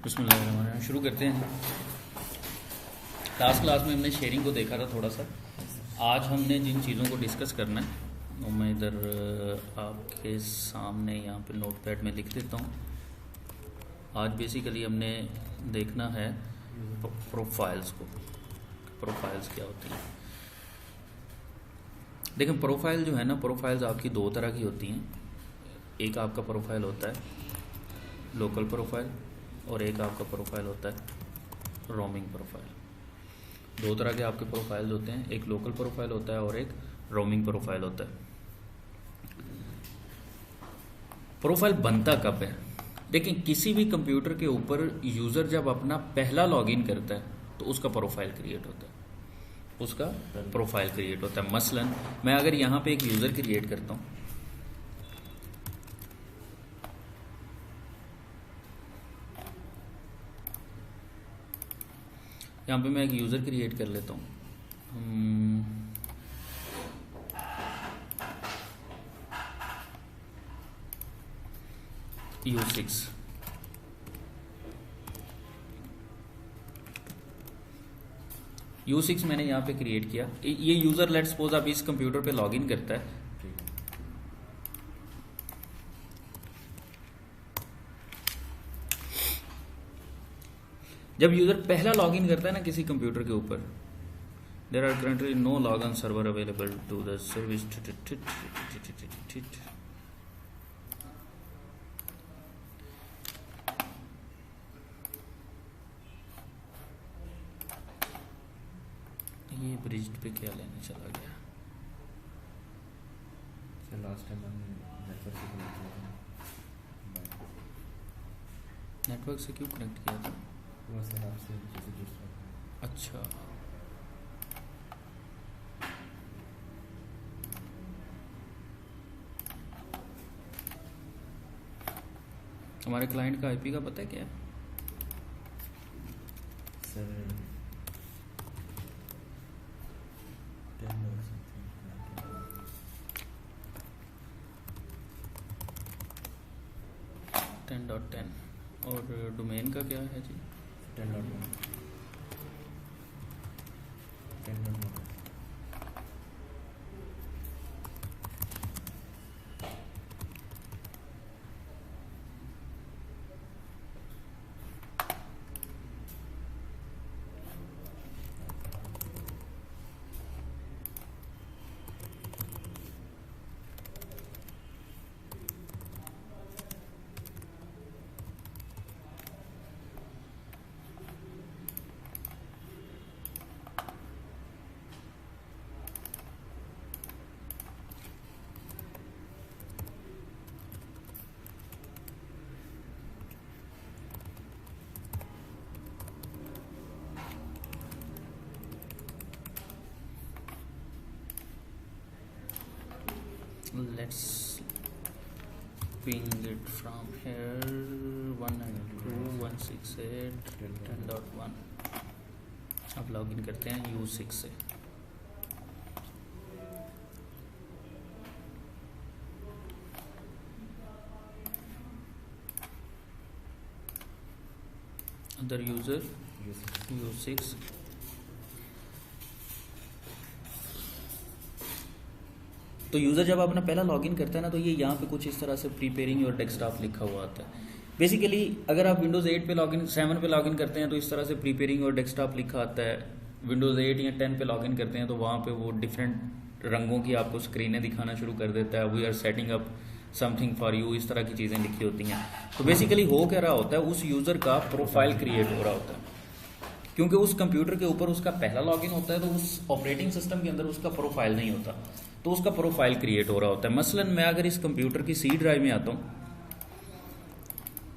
बिस्मिल्लाह शुरू करते हैं। लास्ट क्लास में हमने शेयरिंग को देखा था थोड़ा सा। आज हमने जिन चीज़ों को डिस्कस करना है वो मैं इधर आपके सामने यहाँ पे नोटपैड में लिख देता हूँ। आज बेसिकली हमने देखना है प्रोफाइल्स को। प्रोफाइल्स क्या होती हैं? देखें, प्रोफाइल जो है ना, प्रोफाइल्स आपकी दो तरह की होती हैं। एक आपका प्रोफाइल होता है लोकल प्रोफाइल और एक आपका प्रोफाइल होता है रोमिंग प्रोफाइल। दो तरह के आपके प्रोफाइल्स होते हैं, एक लोकल प्रोफाइल होता है और एक रोमिंग प्रोफाइल होता है। प्रोफाइल बनता कब है? देखिए, किसी भी कंप्यूटर के ऊपर यूज़र जब अपना पहला लॉगिन करता है तो उसका प्रोफाइल क्रिएट होता है, उसका प्रोफाइल क्रिएट होता है। मसलन मैं अगर यहाँ पे एक यूज़र क्रिएट करता हूँ, यहाँ पे मैं एक यूज़र क्रिएट कर लेता हूँ। U6 U6 मैंने यहाँ पे क्रिएट किया। ये यूज़र लेट्स सपोज आप इस कंप्यूटर पे लॉगिन करता है। जब यूज़र पहला लॉगिन करता है ना किसी कंप्यूटर के ऊपर, there are currently no login server available to the service. ये ब्रिज पे क्या लेने चला गया? लास्ट टाइम हमने नेटवर्क से क्यों कनेक्ट किया था? वो सर आपसे जैसे जुड़ सकते अच्छा, हमारे क्लाइंट का आईपी का पता है क्या है? सर 10.10 और डोमेन का क्या है जी? 10.1 Let's ping it from here 192.168.10.1। अब लॉगिन करते हैं U6 से। Other user U6। तो यूज़र जब अपना पहला लॉगिन करता है ना, तो ये यहाँ पे कुछ इस तरह से प्रीपेयरिंग योर डेस्कटॉप लिखा हुआ आता है। बेसिकली अगर आप विंडोज़ 8 पे लॉगिन 7 पे लॉगिन करते हैं तो इस तरह से प्रीपेयरिंग योर डेस्कटॉप लिखा आता है। विंडोज़ 8 या 10 पे लॉगिन करते हैं तो वहाँ पे वो डिफरेंट रंगों की आपको स्क्रीनें दिखाना शुरू कर देता है। We are setting up something for you, इस तरह की चीज़ें लिखी होती हैं। तो बेसिकली हो क्या रहा होता है, उस यूज़र का प्रोफाइल क्रिएट हो रहा होता है, क्योंकि उस कंप्यूटर के ऊपर उसका पहला लॉगिन होता है तो उस ऑपरेटिंग सिस्टम के अंदर उसका प्रोफाइल नहीं होता, तो उसका प्रोफाइल क्रिएट हो रहा होता है। मसलन मैं अगर इस कंप्यूटर की सी ड्राइव में आता हूँ,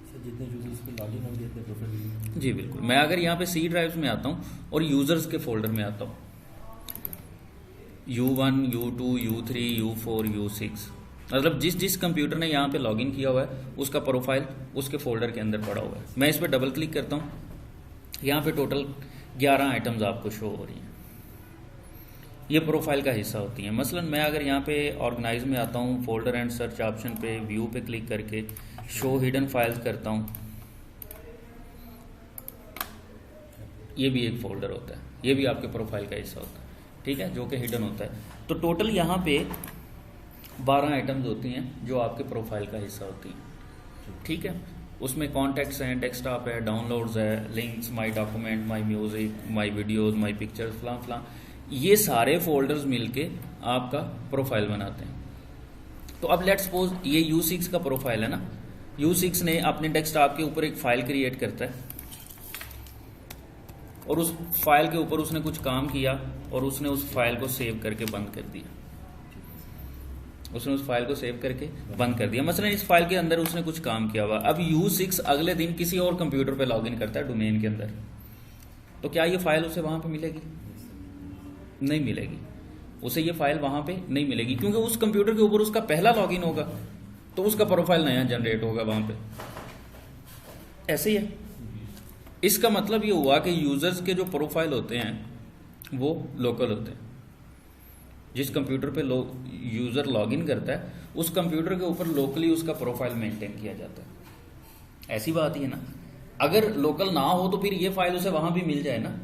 सर जितने यूजर्स पे लॉगिन होंगे उतने प्रोफाइल। जी बिल्कुल, मैं अगर यहाँ पे सी ड्राइव में आता हूँ और यूज़र्स के फोल्डर में आता हूँ, U1 U2 U3 U4 U6, मतलब जिस जिस कंप्यूटर ने यहाँ पे लॉगिन किया हुआ है उसका प्रोफाइल उसके फोल्डर के अंदर पड़ा हुआ है। मैं इस पर डबल क्लिक करता हूँ, यहाँ पे टोटल 11 आइटम्स आपको शो हो रही हैं। ये प्रोफाइल का हिस्सा होती हैं। मसलन मैं अगर यहाँ पे ऑर्गेनाइज में आता हूँ, फोल्डर एंड सर्च ऑप्शन पे व्यू पे क्लिक करके शो हिडन फाइल्स करता हूँ, ये भी एक फोल्डर होता है, ये भी आपके प्रोफाइल का हिस्सा होता है, ठीक है, जो कि हिडन होता है। तो टोटल यहाँ पे 12 आइटम्स होती हैं जो आपके प्रोफाइल का हिस्सा होती हैं, ठीक है। उसमें कॉन्टैक्ट्स हैं, डेस्कटॉप है, डाउनलोड्स है, links, my document, my music, my videos, my pictures, फलां फलां, ये सारे फोल्डर्स मिलके आपका प्रोफाइल बनाते हैं। तो अब लेट्स सपोज ये U6 का प्रोफाइल है ना, U6 ने अपने डेस्कटॉप के ऊपर एक फाइल क्रिएट करता है और उस फाइल के ऊपर उसने कुछ काम किया और उसने उस फाइल को सेव करके बंद कर दिया, उसने उस फाइल को सेव करके बंद कर दिया। मसलन इस फाइल के अंदर उसने कुछ काम किया हुआ, अब U6 अगले दिन किसी और कंप्यूटर पे लॉगिन करता है डोमेन के अंदर, तो क्या ये फाइल उसे वहां पे मिलेगी? नहीं मिलेगी, उसे ये फाइल वहां पे नहीं मिलेगी, क्योंकि उस कंप्यूटर के ऊपर उसका पहला लॉगिन होगा तो उसका प्रोफाइल नया जनरेट होगा वहां पे। ऐसे ही है। इसका मतलब ये हुआ कि यूजर्स के जो प्रोफाइल होते हैं वो लोकल होते हैं। जिस कंप्यूटर पे यूजर लॉगिन करता है उस कंप्यूटर के ऊपर लोकली उसका प्रोफाइल मेंटेन किया जाता है। ऐसी बात ही है ना, अगर लोकल ना हो तो फिर ये फाइल उसे वहां भी मिल जाए ना।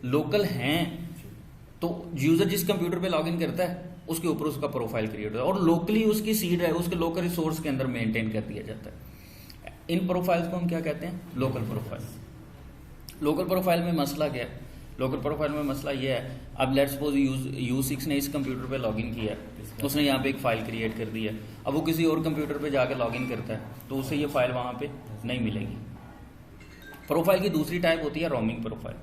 लोकल हैं तो यूजर जिस कंप्यूटर पे लॉगिन करता है उसके ऊपर उसका प्रोफाइल क्रिएट होता है और लोकली उसकी सीड है उसके लोकल रिसोर्स के अंदर मेंटेन कर दिया जाता है। इन प्रोफाइल्स को हम क्या कहते हैं? Local profile. लोकल प्रोफाइल में मसला क्या है? लोकल प्रोफाइल में मसला ये है, अब लेट्स सपोज U6 ने इस कंप्यूटर पे लॉगिन किया, उसने यहाँ पे एक फाइल क्रिएट कर दी है, अब वो किसी और कंप्यूटर पे जाके लॉगिन करता है तो उसे ये फाइल वहाँ पे नहीं मिलेगी। प्रोफाइल की दूसरी टाइप होती है रोमिंग प्रोफाइल।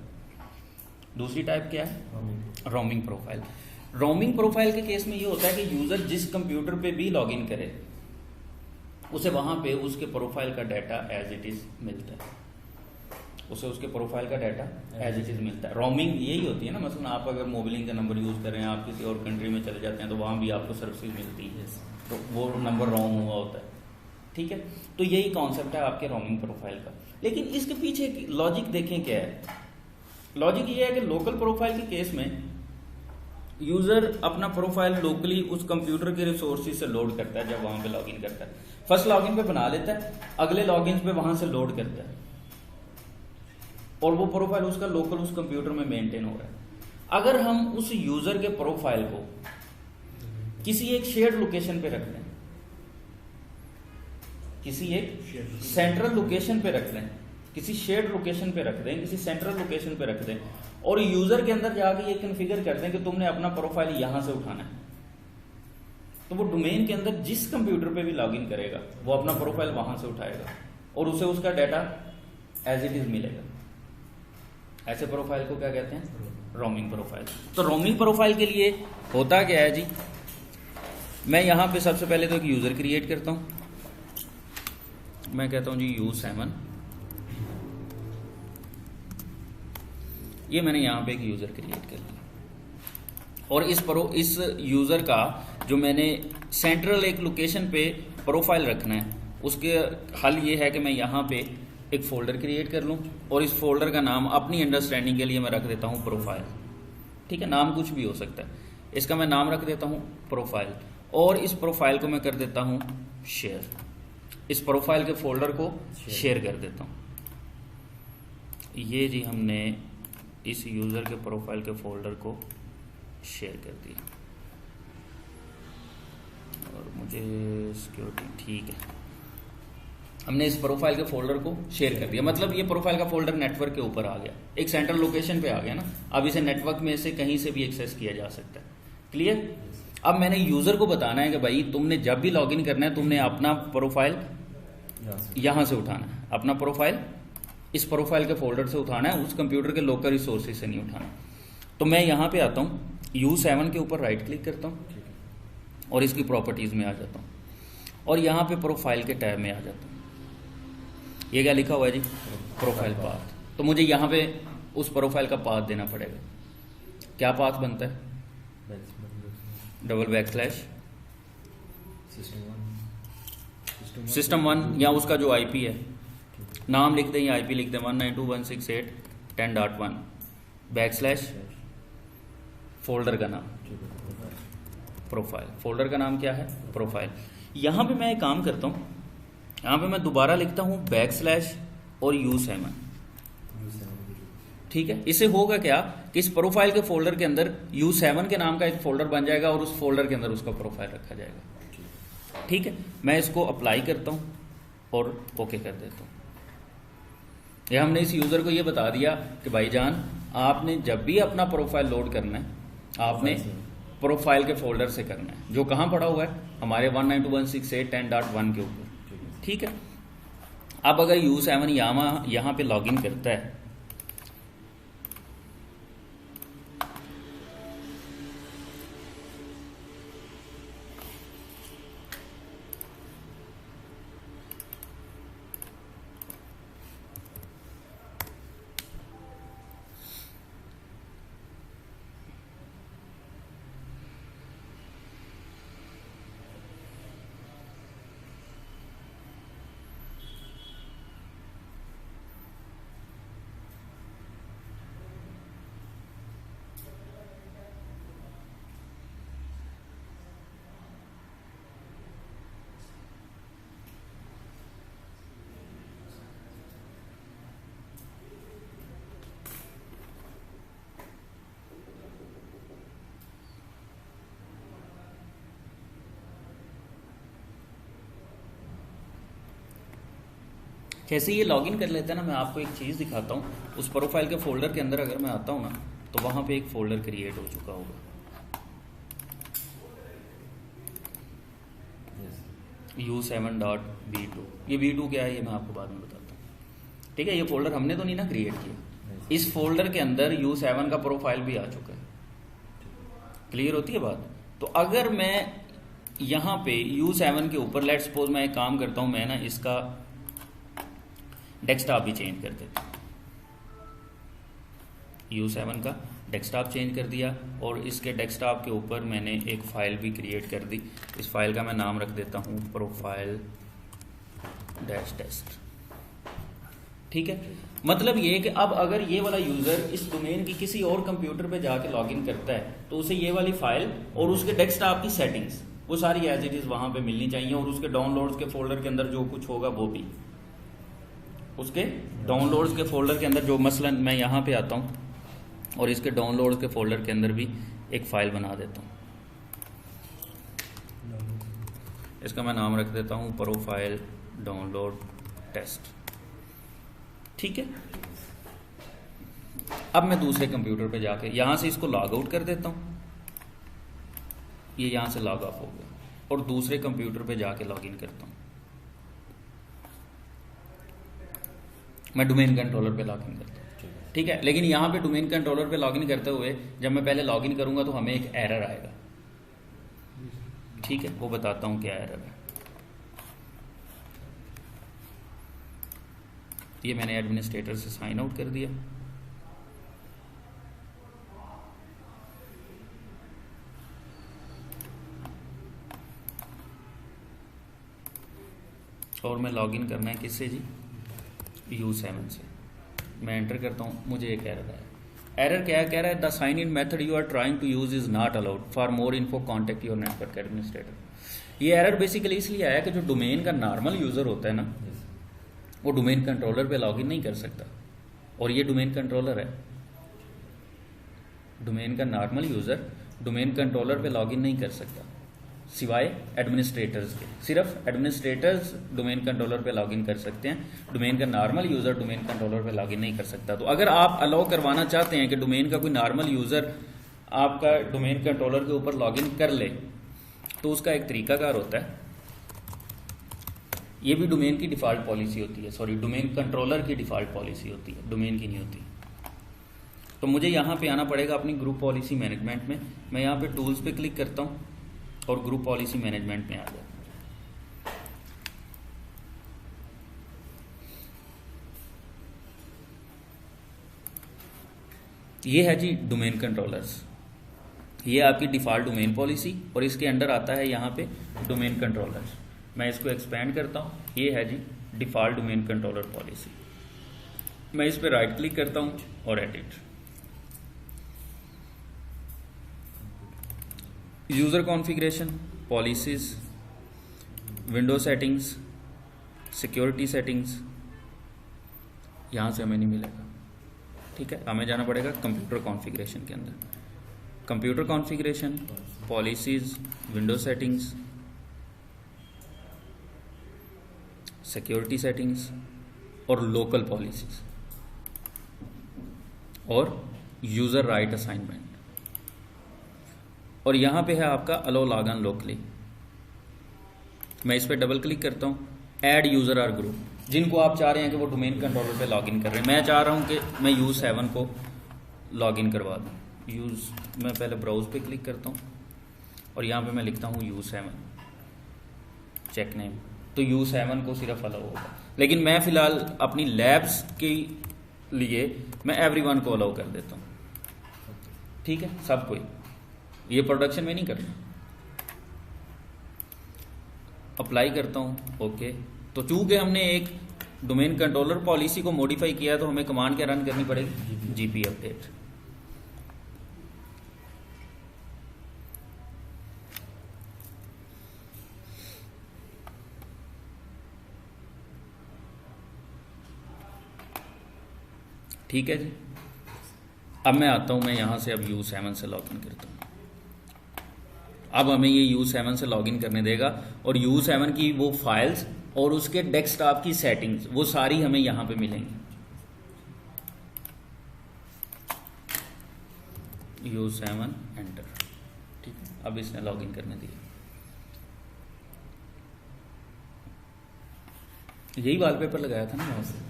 दूसरी टाइप क्या है? Roaming profile. रोमिंग प्रोफाइल के केस में ये होता है कि यूजर जिस कंप्यूटर पे भी लॉगिन करे उसे वहां पे उसके प्रोफाइल का डाटा एज इट इज मिलता है, उसे उसके प्रोफाइल का डाटा एज इट इज मिलता है। रोमिंग यही होती है ना, मसलन आप अगर मोबाइलिंग का नंबर यूज कर रहे हैं, आप किसी और कंट्री में चले जाते हैं तो वहां भी आपको सर्विसेज मिलती है, तो वो नंबर रॉन्ग हुआ होता है, ठीक है। तो यही कॉन्सेप्ट है आपके रोमिंग प्रोफाइल का। लेकिन इसके पीछे लॉजिक देखें क्या है। लॉजिक ये है कि लोकल प्रोफाइल के केस में यूजर अपना प्रोफाइल लोकली उस कंप्यूटर के रिसोर्सेज से लोड करता है। जब वहां पे लॉगिन करता है, फर्स्ट लॉगिन पे बना लेता है, अगले लॉगिन पे वहां से लोड करता है और वो प्रोफाइल उसका लोकल उस कंप्यूटर में मेंटेन हो रहा है। अगर हम उस यूजर के प्रोफाइल को किसी एक शेयर्ड लोकेशन पे रख दें, किसी एक सेंट्रल लोकेशन पे रख दें, किसी शेयर्ड लोकेशन पे रख दें, किसी सेंट्रल लोकेशन पे रख दें और यूजर के अंदर जाके ये कॉन्फ़िगर कर दें कि तुमने अपना प्रोफाइल यहां से उठाना है, तो वो डोमेन के अंदर जिस कंप्यूटर पे भी लॉगिन करेगा वो अपना प्रोफाइल वहां से उठाएगा और उसे उसका डाटा एज इट इज मिलेगा। ऐसे प्रोफाइल को क्या कहते हैं? Roaming profile. तो रोमिंग प्रोफाइल के लिए होता क्या है जी, मैं यहां पे सबसे पहले तो एक यूजर क्रिएट करता हूं। मैं कहता हूं जी U7, ये मैंने यहां पे एक यूजर क्रिएट कर लिया और इस यूजर का जो मैंने सेंट्रल एक लोकेशन पे प्रोफाइल रखना है, उसके हल ये है कि मैं यहां पे एक फोल्डर क्रिएट कर लूं और इस फोल्डर का नाम अपनी अंडरस्टैंडिंग के लिए मैं रख देता हूं प्रोफाइल, ठीक है। नाम कुछ भी हो सकता है, इसका मैं नाम रख देता हूं प्रोफाइल और इस प्रोफाइल को मैं कर देता हूं शेयर। इस प्रोफाइल के फोल्डर को शेयर कर देता हूं। ये जी हमने इस यूजर के प्रोफाइल के फोल्डर को शेयर कर दिया और मुझे सिक्योरिटी, ठीक है, हमने इस प्रोफाइल के फोल्डर को शेयर कर दिया। मतलब ये प्रोफाइल का फोल्डर नेटवर्क के ऊपर आ गया, एक सेंट्रल लोकेशन पे आ गया ना। अब इसे नेटवर्क में से कहीं से भी एक्सेस किया जा सकता है। क्लियर? अब मैंने यूजर को बताना है कि भाई तुमने जब भी लॉगिन करना है तुमने अपना प्रोफाइल यहां से उठाना है, अपना प्रोफाइल इस प्रोफाइल के फोल्डर से उठाना है, उस कंप्यूटर के लोकल रिसोर्सेज से नहीं उठाना। तो मैं यहां पे आता हूं, U7 के ऊपर राइट क्लिक करता हूं और इसकी प्रॉपर्टीज में आ जाता हूं और यहां पे प्रोफाइल के टैब में आ जाता हूं। ये क्या लिखा हुआ है जी? Profile path. तो मुझे यहां पे उस प्रोफाइल का पाथ देना पड़ेगा। क्या पाथ बनता है? // System1 या उसका जो IP है, नाम लिख दें या IP लिख दें 192.168.10.1 / फोल्डर का नाम प्रोफाइल। फोल्डर का नाम क्या है? प्रोफाइल। यहां पे मैं एक काम करता हूं, यहां पे मैं दोबारा लिखता हूं / और U7, ठीक है, इससे होगा क्या कि इस प्रोफाइल के फोल्डर के अंदर U7 के नाम का एक फोल्डर बन जाएगा और उस फोल्डर के अंदर उसका प्रोफाइल रखा जाएगा। ठीक है, मैं इसको अप्लाई करता हूं और ओके कर देता हूं। यह हमने इस यूजर को ये बता दिया कि भाईजान आपने जब भी अपना प्रोफाइल लोड करना है आपने प्रोफाइल के फोल्डर से करना है, जो कहां पड़ा हुआ है हमारे 192.168.10.1 के ऊपर। ठीक है, अब अगर U7 यहां पे लॉगिन करता है जैसे ये लॉगिन कर लेते हैं ना, मैं आपको एक चीज़ दिखाता हूँ। उस प्रोफाइल के फोल्डर के अंदर अगर मैं आता हूँ ना तो वहाँ पे एक फोल्डर क्रिएट हो चुका होगा। U7.B2, ये B2 क्या है ये मैं आपको बाद में बताता हूँ। ठीक है, ये फोल्डर हमने तो नहीं ना क्रिएट किया, इस फोल्डर के अंदर U7 का प्रोफाइल भी आ चुका है। क्लियर होती है बात? तो अगर मैं यहाँ पे U7 के ऊपर लेट्स सपोज मैं एक काम करता हूँ, मैं ना इसका डेस्कटॉप भी चेंज कर देता हूँ। U7 का डेस्कटॉप चेंज कर दिया और इसके डेस्कटॉप के ऊपर मैंने एक फ़ाइल भी क्रिएट कर दी। इस फाइल का मैं नाम रख देता हूँ प्रोफाइल -टेस्ट। ठीक है, मतलब ये कि अब अगर ये वाला यूज़र इस डोमेन की किसी और कंप्यूटर पे जाके लॉगिन करता है तो उसे ये वाली फाइल और उसके डेस्कटॉप की सेटिंग्स वो सारी एज इट इज़ वहाँ पे मिलनी चाहिए, और उसके डाउनलोड्स के फोल्डर के अंदर जो कुछ होगा वो भी उसके डाउनलोड्स के फोल्डर के अंदर, जो मसलन मैं यहाँ पे आता हूँ और इसके डाउनलोड्स के फोल्डर के अंदर भी एक फ़ाइल बना देता हूँ। इसका मैं नाम रख देता हूँ प्रोफाइल डाउनलोड टेस्ट। ठीक है, अब मैं दूसरे कंप्यूटर पे जाके यहाँ से इसको लॉग आउट कर देता हूँ, ये यहाँ से लॉग ऑफ हो गया, और दूसरे कंप्यूटर पे जाके लॉगिन करता हूँ। मैं डोमेन कंट्रोलर पे लॉगिन करता हूँ। ठीक है, लेकिन यहाँ पे डोमेन कंट्रोलर पे लॉगिन करते हुए जब मैं पहले लॉगिन करूँगा तो हमें एक एरर आएगा। ठीक है, वो बताता हूँ क्या एरर है। ये मैंने एडमिनिस्ट्रेटर से साइन आउट कर दिया। और मैं लॉगिन करना है किससे जी? U7 से। मैं एंटर करता हूँ, मुझे एक एरर आया। एरर क्या है? कह रहा है the sign in method you are trying to use is not allowed, for more info contact your network administrator. ये एरर बेसिकली इसलिए आया कि जो डोमेन का नॉर्मल यूजर होता है ना, वो डोमेन कंट्रोलर पे लॉगिन नहीं कर सकता, और ये डोमेन कंट्रोलर है। डोमेन का नॉर्मल यूजर डोमेन कंट्रोलर पे लॉगिन नहीं कर सकता सिवाय एडमिनिस्ट्रेटर्स के। सिर्फ एडमिनिस्ट्रेटर्स डोमेन कंट्रोलर पे लॉगिन कर सकते हैं, डोमेन का नॉर्मल यूजर डोमेन कंट्रोलर पे लॉगिन नहीं कर सकता। तो अगर आप अलाउ करवाना चाहते हैं कि डोमेन का कोई नॉर्मल यूजर आपका डोमेन कंट्रोलर के ऊपर लॉगिन कर ले, तो उसका एक तरीकाकार होता है। ये भी डोमेन की डिफ़ॉल्ट पॉलिसी होती है, सॉरी डोमेन कंट्रोलर की डिफ़ॉल्ट पॉलिसी होती है, डोमेन की नहीं होती। तो मुझे यहाँ पे आना पड़ेगा अपनी ग्रुप पॉलिसी मैनेजमेंट में। मैं यहाँ पे टूल्स पे क्लिक करता हूँ और ग्रुप पॉलिसी मैनेजमेंट में आ जाता हूँ। ये है जी डोमेन कंट्रोलर्स, ये आपकी डिफ़ॉल्ट डोमेन पॉलिसी, और इसके अंडर आता है यहाँ पे डोमेन कंट्रोलर्स। मैं इसको एक्सपेंड करता हूँ, ये है जी डिफ़ॉल्ट डोमेन कंट्रोलर पॉलिसी। मैं इस पर राइट क्लिक करता हूँ और edit. User configuration, policies, window settings, security settings, यहाँ से हमें नहीं मिलेगा। ठीक है, हमें जाना पड़ेगा कंप्यूटर कॉन्फ़िगरेशन के अंदर। Computer configuration, policies, window settings, security settings और लोकल पॉलिसीज़ और यूज़र राइट असाइनमेंट। और यहाँ पे है आपका अलो लॉग ऑन लोकली। मैं इस पर डबल क्लिक करता हूँ, ऐड यूज़र आर ग्रुप, जिनको आप चाह रहे हैं कि वो डोमेन कंट्रोलर पे लॉगिन कर रहे हैं। मैं चाह रहा हूँ कि मैं U7 को लॉगिन करवा दूँ। मैं पहले ब्राउज पे क्लिक करता हूँ और यहाँ पे मैं लिखता हूँ U7 चेक नेम, तो U7 को सिर्फ अलाउ होगा। लेकिन मैं फ़िलहाल अपनी लैब्स के लिए मैं एवरीवन को अलाउ कर देता हूँ, ठीक है, सब कोई, ये प्रोडक्शन में नहीं करना। अप्लाई करता हूँ, ओके। तो चूंकि हमने एक डोमेन कंट्रोलर पॉलिसी को मॉडिफाई किया है तो हमें कमांड क्या रन करनी पड़ेगी, जीपी अपडेट। ठीक है जी, अब मैं आता हूँ, मैं यहाँ से अब U7 से लॉगिन करता हूँ। अब हमें ये U7 से लॉगिन करने देगा और U7 की वो फाइल्स और उसके डेस्कटॉप की सेटिंग्स वो सारी हमें यहाँ पे मिलेंगी। U7 एंटर, ठीक है। अब इसने लॉगिन करने दिया। यही वॉलपेपर लगाया था ना वहाँ से,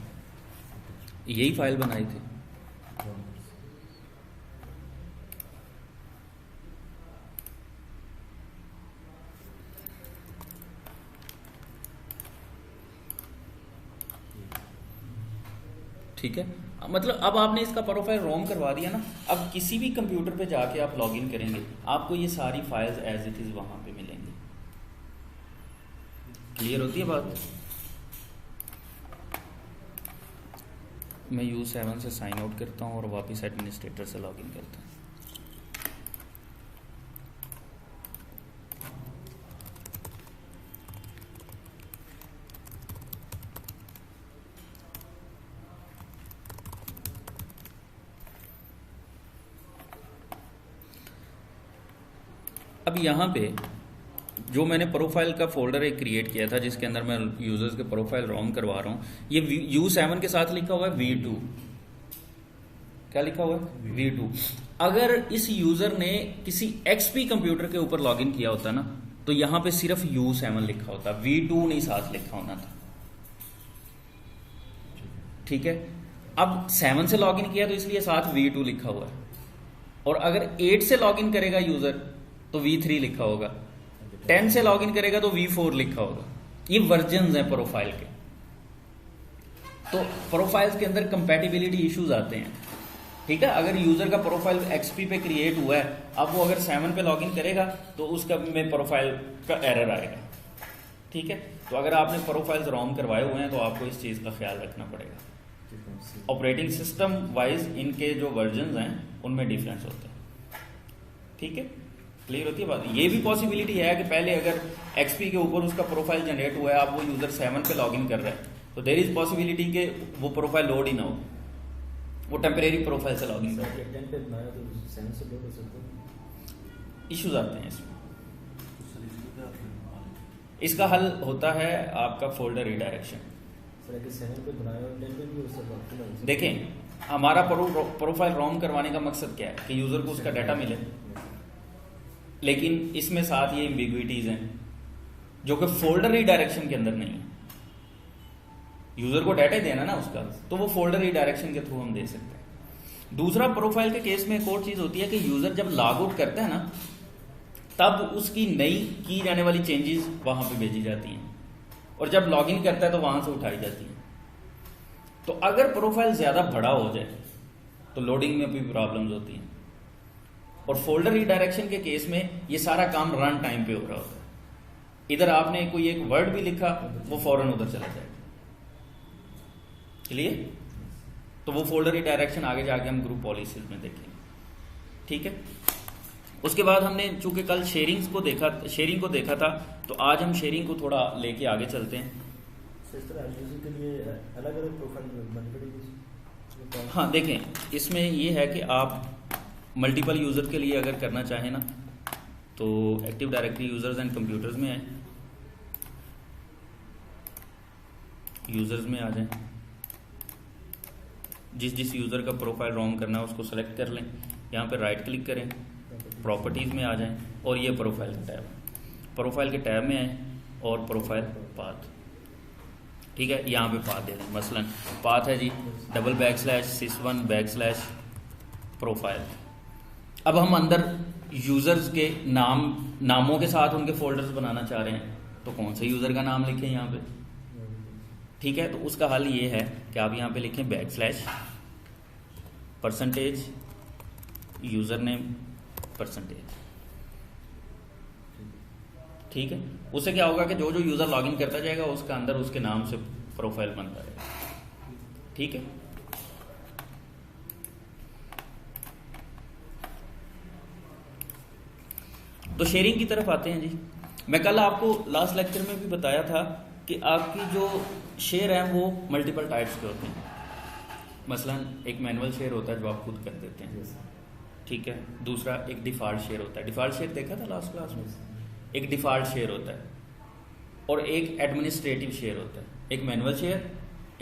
यही फाइल बनाई थी। ठीक है, मतलब अब आपने इसका प्रोफाइल रोम करवा दिया ना। अब किसी भी कंप्यूटर पे जाके आप लॉगिन करेंगे, आपको ये सारी फाइल्स एज इट इज वहां पे मिलेंगी। क्लियर होती है बात? मैं U7 से साइन आउट करता हूँ और वापस एडमिनिस्ट्रेटर से लॉगिन करता हूँ। अब यहाँ पे जो मैंने प्रोफाइल का फोल्डर एक क्रिएट किया था जिसके अंदर मैं यूजर्स के प्रोफाइल रोम करवा रहा हूँ, ये U7 के साथ लिखा हुआ है V2। क्या लिखा हुआ है? V2। अगर इस यूजर ने किसी XP कंप्यूटर के ऊपर लॉगिन किया होता ना तो यहाँ पे सिर्फ U7 लिखा होता, V2 नहीं साथ लिखा होना था। ठीक है, अब 7 से लॉगिन किया तो इसलिए साथ V2 लिखा हुआ है, और अगर 8 से लॉगिन करेगा यूजर तो V3 लिखा होगा, 10 से लॉगिन करेगा तो V4 लिखा होगा। ये वर्जन्स हैं प्रोफाइल के। तो प्रोफाइल्स के अंदर कंपैटिबिलिटी इश्यूज आते हैं। ठीक है, अगर यूजर का प्रोफाइल XP पे क्रिएट हुआ है, अब वो अगर 7 पे लॉगिन करेगा तो उसका में प्रोफाइल का एरर आएगा। ठीक है, तो अगर आपने प्रोफाइल्स रोम करवाए हुए हैं तो आपको इस चीज़ का ख्याल रखना पड़ेगा। ऑपरेटिंग सिस्टम वाइज इनके जो वर्जन्स हैं उनमें डिफरेंस होता है। ठीक है, क्लियर होती है बात? ये भी पॉसिबिलिटी है कि पहले अगर XP के ऊपर उसका प्रोफाइल जनरेट हुआ है, आप वो यूजर 7 पे लॉगिन कर रहे हैं, तो देयर इज पॉसिबिलिटी कि वो प्रोफाइल लोड ही ना हो, वो टेम्परेरी प्रोफाइल से लॉगिन कर रहे हैं। इश्यूज आते हैं इसमें। इसका हल होता है आपका फोल्डर रिडायरेक्शन। देखें, हमारा प्रोफाइल रोम करवाने का मकसद क्या है कि यूजर को उसका डाटा मिले, लेकिन इसमें साथ ये एम्बिग्विटीज हैं जो कि फोल्डर रिडायरेक्शन के अंदर नहीं है। यूजर को डाटा देना ना उसका, तो वो फोल्डर रिडायरेक्शन के थ्रू हम दे सकते हैं। दूसरा, प्रोफाइल के केस में एक और चीज होती है कि यूजर जब लॉग आउट करता है ना, तब उसकी नई की जाने वाली चेंजेस वहां पे भेजी जाती हैं, और जब लॉगिन करता है तो वहां से उठाई जाती है। तो अगर प्रोफाइल ज्यादा बड़ा हो जाए तो लोडिंग में भी प्रॉब्लम्स होती हैं, और फोल्डर रिडायरेक्शन के केस में ये सारा काम रन टाइम पे हो रहा होता है। इधर आपने कोई एक वर्ड भी लिखा, वो फौरन उधर चला जाएगा। क्लियर? तो वो फोल्डर रिडायरेक्शन आगे जाके हम ग्रुप पॉलिसीज में देखेंगे। ठीक है, उसके बाद हमने चूंकि कल शेयरिंग को देखा था, तो आज हम शेयरिंग को थोड़ा लेके आगे चलते हैं। के लिए अलग अलग प्रोफाइल बननी पड़ेगी। हाँ देखें, इसमें ये है कि आप मल्टीपल यूज़र के लिए अगर करना चाहें ना, तो active directory users and computers में आए, यूज़र्स में आ जाएं, जिस यूज़र का प्रोफाइल रोम करना है उसको सेलेक्ट कर लें, यहाँ पे राइट क्लिक करें, प्रॉपर्टीज़ में आ जाएं और ये प्रोफाइल का टैब, प्रोफाइल के टैब में आए और प्रोफाइल पाथ, ठीक है, यहाँ पे पाथ दे दें। मसलन पाथ है जी /sys1 /प्रोफाइल। अब हम अंदर यूज़र्स के नामों के साथ उनके फोल्डर्स बनाना चाह रहे हैं, तो कौन से यूज़र का नाम लिखें यहाँ पे, ठीक है। तो उसका हल ये है कि आप यहाँ पे लिखें %% यूज़र नेम %, ठीक है। उससे क्या होगा कि जो जो यूज़र लॉगिन करता जाएगा उसका अंदर उसके नाम से प्रोफाइल बनता रहेगा, ठीक है। तो शेयरिंग की तरफ आते हैं जी। मैं कल आपको लास्ट लेक्चर में भी बताया था कि आपकी जो शेयर है वो मल्टीपल टाइप्स के होते हैं। मसलन एक मैनुअल शेयर होता है जो आप खुद कर देते हैं, ठीक है। दूसरा एक डिफ़ॉल्ट शेयर होता है, डिफ़ॉल्ट शेयर देखा था लास्ट क्लास में, एक डिफ़ॉल्ट शेयर होता है और एक एडमिनिस्ट्रेटिव शेयर होता है। एक मैनुअल शेयर,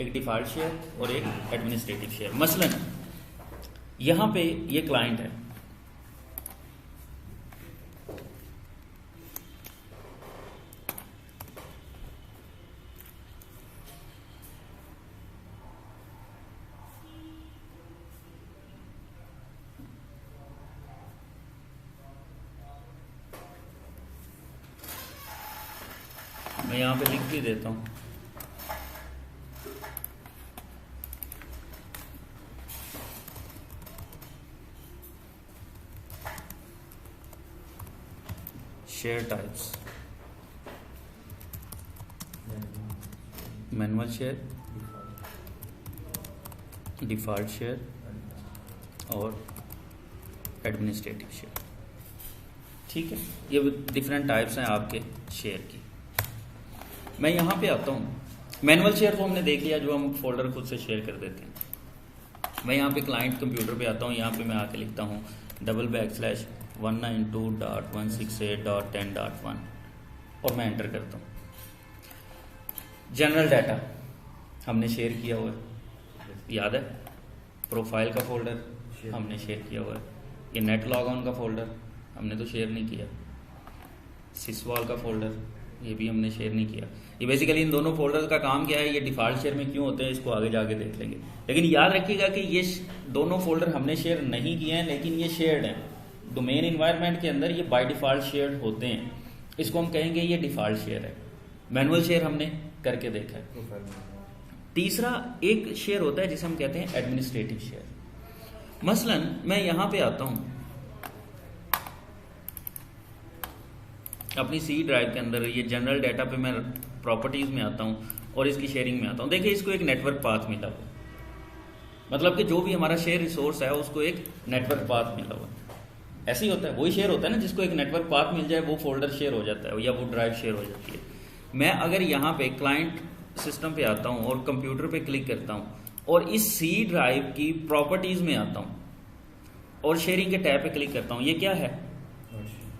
एक डिफ़ॉल्ट शेयर और एक एडमिनिस्ट्रेटिव शेयर। मसलन यहाँ पे ये क्लाइंट है, मैं यहाँ पे लिख भी देता हूँ, share types, manual share, default share और एडमिनिस्ट्रेटिव शेयर, ठीक है। ये डिफरेंट टाइप्स हैं आपके शेयर की। मैं यहाँ पे आता हूँ, मैनुअल शेयर तो हमने देख लिया, जो हम फोल्डर खुद से शेयर कर देते हैं। मैं यहाँ पे क्लाइंट कंप्यूटर पे आता हूँ, यहाँ पे मैं आके लिखता हूँ $192.168.10.1 और मैं एंटर करता हूँ। जनरल डाटा हमने शेयर किया हुआ है, याद है, प्रोफाइल का फोल्डर हमने शेयर किया हुआ है। ये नेट लॉग ऑन का फोल्डर हमने तो शेयर नहीं किया, सिसवॉल का फोल्डर ये भी हमने शेयर नहीं किया। ये बेसिकली इन दोनों फोल्डर का काम क्या है, ये डिफ़ॉल्ट शेयर में क्यों होते हैं इसको आगे जाके देख लेंगे। लेकिन याद रखिएगा कि ये दोनों फोल्डर हमने शेयर नहीं किए हैं, लेकिन ये शेयर्ड हैं। डोमेन इन्वायरमेंट के अंदर ये बाय डिफ़ॉल्ट शेयर्ड होते हैं, इसको हम कहेंगे ये डिफ़ॉल्ट शेयर है। मैनुअल शेयर हमने करके देखा है। तीसरा एक शेयर होता है जिसे हम कहते हैं एडमिनिस्ट्रेटिव शेयर। मसलन मैं यहाँ पे आता हूँ अपनी सी ड्राइव के अंदर, ये जनरल डाटा पे मैं प्रॉपर्टीज़ में आता हूँ और इसकी शेयरिंग में आता हूँ। देखिए इसको एक नेटवर्क पाथ मिला हुआ, मतलब कि जो भी हमारा शेयर रिसोर्स है उसको एक नेटवर्क पाथ मिला हुआ। ऐसे ही होता है, वही शेयर होता है ना, जिसको एक नेटवर्क पाथ मिल जाए वो फोल्डर शेयर हो जाता है या वो ड्राइव शेयर हो जाती है। मैं अगर यहाँ पे क्लाइंट सिस्टम पे आता हूँ और कंप्यूटर पे क्लिक करता हूँ और इस सी ड्राइव की प्रॉपर्टीज़ में आता हूँ और शेयरिंग के टैब पे क्लिक करता हूँ, ये क्या है,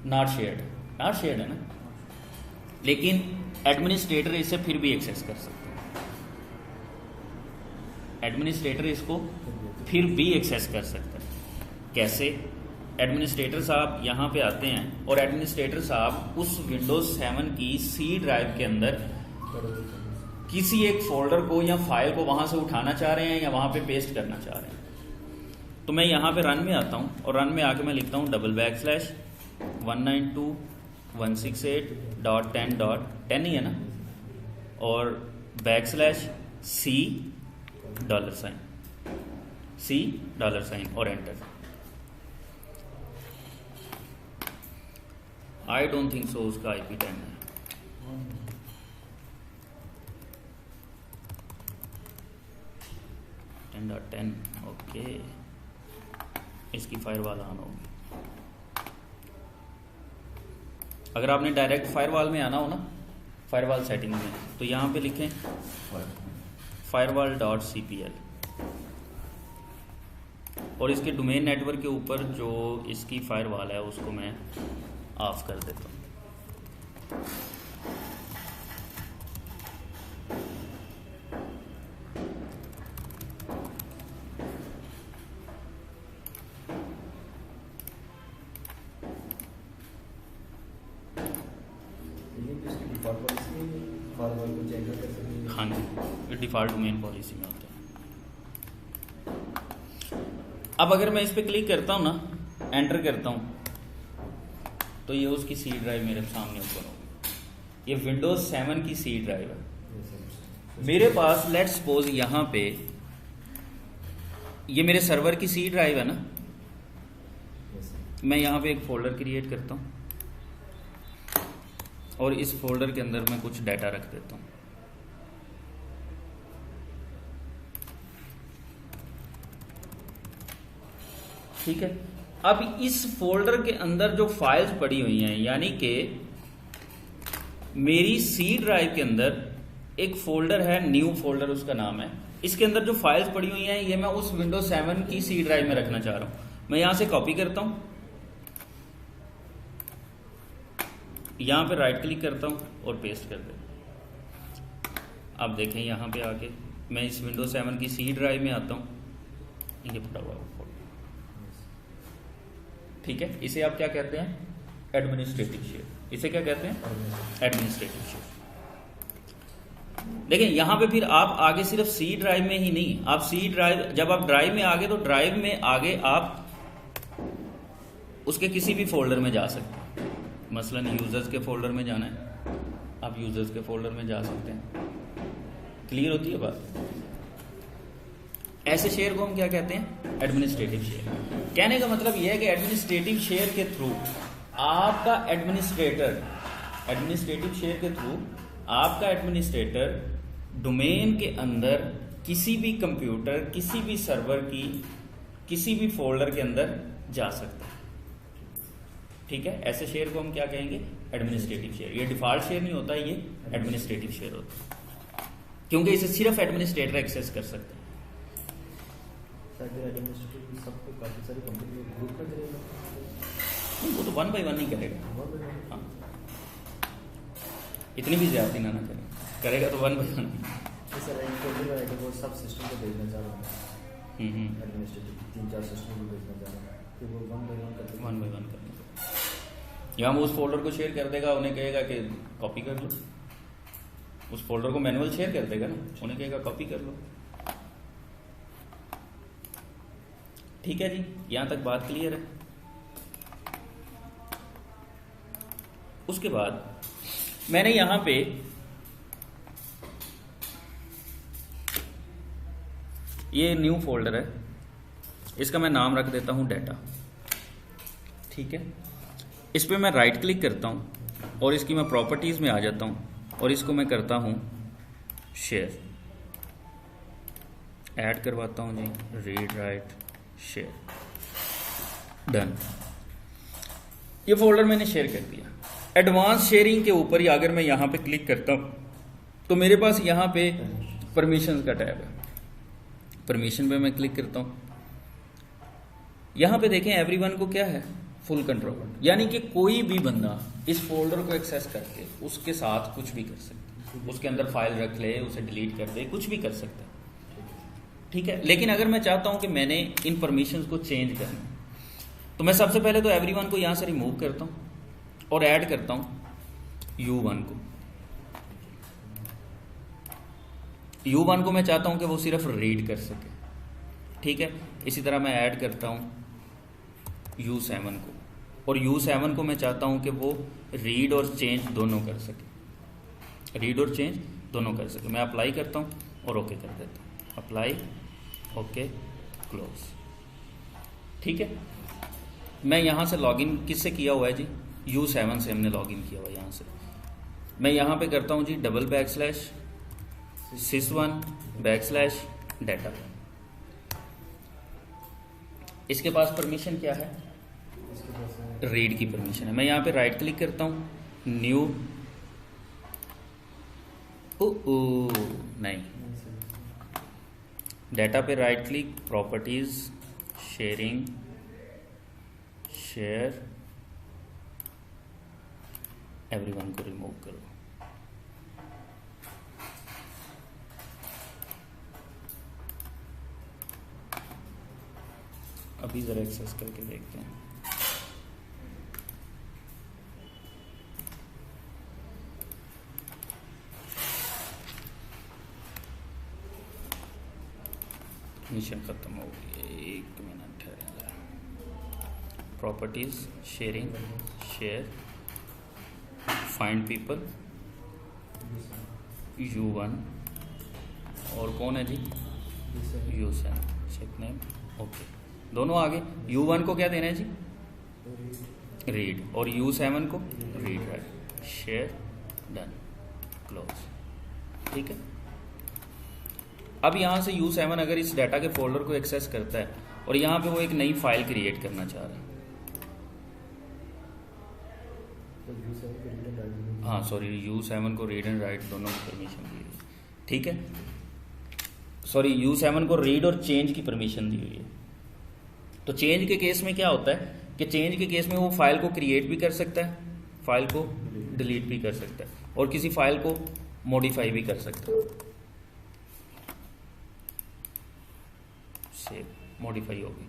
नॉट शेयर्ड है ना। लेकिन एडमिनिस्ट्रेटर इसे फिर भी एक्सेस कर सकते हैं, एडमिनिस्ट्रेटर इसको फिर भी एक्सेस कर सकते हैं। कैसे? एडमिनिस्ट्रेटर साहब यहाँ पे आते हैं और एडमिनिस्ट्रेटर साहब उस विंडोज 7 की सी ड्राइव के अंदर किसी एक फोल्डर को या फाइल को वहाँ से उठाना चाह रहे हैं या वहाँ पे पेस्ट करना चाह रहे हैं। तो मैं यहाँ पे रन में आता हूँ और रन में आके मैं लिखता हूँ $192.168.10.10 ही है ना, और $C$ और enter. I don't think so उसका IP 10 है। $10.10 ओके, इसकी फायरवॉल ऑन होगी। अगर आपने डायरेक्ट फायरवॉल में आना हो ना, फायरवॉल सेटिंग में, तो यहाँ पे लिखें firewall.cpl, और इसके डोमेन नेटवर्क के ऊपर जो इसकी फायरवॉल है उसको मैं ऑफ कर देता हूँ। डिफ़ॉल्ट पॉलिसी फॉरवर्ड को चेंज कर सकते हैं। हाँ जी, ये डिफ़ॉल्ट डोमेन पॉलिसी में होता है। अब अगर मैं इस पर क्लिक करता हूँ ना, एंटर करता हूँ, तो ये उसकी सी ड्राइव मेरे सामने ऊपर होगी। ये विंडोज 7 की सी ड्राइव है। मेरे पास लेट्स सपोज यहाँ पे ये मेरे सर्वर की सी ड्राइव है ना, मैं यहाँ पे एक फोल्डर क्रिएट करता हूँ और इस फोल्डर के अंदर मैं कुछ डाटा रख देता हूँ। ठीक है, अब इस फोल्डर के अंदर जो फाइल्स पड़ी हुई हैं, यानी कि मेरी सी ड्राइव के अंदर एक फोल्डर है, न्यू फोल्डर उसका नाम है। इसके अंदर जो फाइल्स पड़ी हुई हैं ये मैं उस विंडोज 7 की सी ड्राइव में रखना चाह रहा हूं। मैं यहां से कॉपी करता हूं, यहां पे राइट क्लिक करता हूं और पेस्ट कर देता हूं। अब देखें यहां पे आके मैं इस विंडोज 7 की सी ड्राइव में आता हूं, ये पड़ा हुआ है फोल्डर। ठीक है, इसे आप क्या कहते हैं? Administrative share. इसे क्या कहते हैं? Administrative share. लेकिन यहां पे फिर आप आगे सिर्फ सी ड्राइव में ही नहीं, आप सी ड्राइव, जब आप ड्राइव में आगे तो ड्राइव में आगे आप उसके किसी भी फोल्डर में जा सकते हैं। मसलन यूजर्स के फोल्डर में जाना है, आप यूजर्स के फोल्डर में जा सकते हैं। क्लियर होती है बात? ऐसे शेयर को हम क्या कहते हैं? Administrative share. कहने का मतलब यह है कि एडमिनिस्ट्रेटिव शेयर के थ्रू आपका एडमिनिस्ट्रेटिव शेयर के थ्रू आपका एडमिनिस्ट्रेटर डोमेन के अंदर किसी भी कंप्यूटर, किसी भी सर्वर की किसी भी फोल्डर के अंदर जा सकता है। ठीक है, ऐसे शेयर को हम क्या कहेंगे? Administrative share. ये डिफॉल्ट शेयर नहीं होता, ये एडमिनिस्ट्रेटिव शेयर होता है, क्योंकि इसे सिर्फ एडमिनिस्ट्रेटर एक्सेस कर सकते हैं। एडमिनिस्ट्रेटिव सबको काफ़ी सारी कंपनी ग्रुप में करेगा, वो तो 1 बाय 1 नहीं करेगा। हाँ, इतनी भी ज्यादा ना करेगा तो 1 बाय 1। सर वो सब सिस्टम को भेजना चाह रहा हूँ, एडमिनिस्ट्रेटिव 3-4 सिस्टम को भेजना चाह रहा हूँ, कि वो 1 बाय 1 करते 1 बाय 1 करने। या वो उस फोल्डर को शेयर कर देगा, उन्हें कहेगा कि कॉपी कर लो। उस फोल्डर को मैनुअल शेयर कर देगा ना, उन्हें कहेगा कॉपी कर लो। ठीक है जी, यहां तक बात क्लियर है। उसके बाद मैंने यहां पे ये न्यू फोल्डर है, इसका मैं नाम रख देता हूं डाटा। ठीक है, इस पे मैं राइट क्लिक करता हूं और इसकी मैं प्रॉपर्टीज में आ जाता हूं और इसको मैं करता हूं शेयर, ऐड करवाता हूं जी, रीड राइट शेयर, डन। ये फोल्डर मैंने शेयर कर दिया। एडवांस शेयरिंग के ऊपर ही अगर मैं यहां पे क्लिक करता हूं तो मेरे पास यहां पे परमिशंस का टैब है। परमिशन पे मैं क्लिक करता हूं, यहां पे देखें एवरीवन को क्या है? फुल कंट्रोल, यानी कि कोई भी बंदा इस फोल्डर को एक्सेस करके उसके साथ कुछ भी कर सकता है, उसके अंदर फाइल रख ले, उसे डिलीट कर दे, कुछ भी कर सकता है। ठीक है, लेकिन अगर मैं चाहता हूं कि मैंने इन परमिशंस को चेंज करना, तो मैं सबसे पहले तो एवरीवन को यहां से रिमूव करता हूं और ऐड करता हूं U1 को। U1 को मैं चाहता हूं कि वो सिर्फ रीड कर सके। ठीक है, इसी तरह मैं ऐड करता हूं U7 को, और U7 को मैं चाहता हूं कि वो रीड और चेंज दोनों कर सके, रीड और चेंज दोनों कर सके। मैं अप्लाई करता हूं और ओके कर देता हूं, अप्लाई, ओके, क्लोज। ठीक है, मैं यहां से लॉगिन किससे किया हुआ है जी? U7 से हमने लॉगिन किया हुआ है। यहां से मैं यहां पे करता हूं जी $sys1/data। इसके पास परमिशन क्या है? रीड की परमिशन है। मैं यहां पे राइट क्लिक करता हूं, न्यू, नहीं, डाटा पे right click, properties, sharing, share, everyone को रिमूव करो। अभी ज़रा एक्सेस करके देखते हैं। मिशन ख़त्म हो गई, 1 मिनट है। Properties, sharing, share, find people, U1 और कौन है जी, U7, चेक नेम, ओके, दोनों आगे। U1 को क्या देना है जी, रीड, और U7 को read write, share, done, close, ठीक है। अब यहाँ से U7 अगर इस डाटा के फोल्डर को एक्सेस करता है और यहाँ पे वो एक नई फाइल क्रिएट करना चाह रहा है, हाँ सॉरी, U7 को रीड एंड राइट दोनों की परमिशन दी हुई है, ठीक है। सॉरी, U7 को रीड और चेंज की परमिशन दी हुई है। तो चेंज के केस में क्या होता है कि चेंज के केस में वो फाइल को क्रिएट भी कर सकता है, फाइल को डिलीट भी कर सकता है, और किसी फाइल को मॉडिफाई भी कर सकता है। सेव, मॉडिफाई होगी,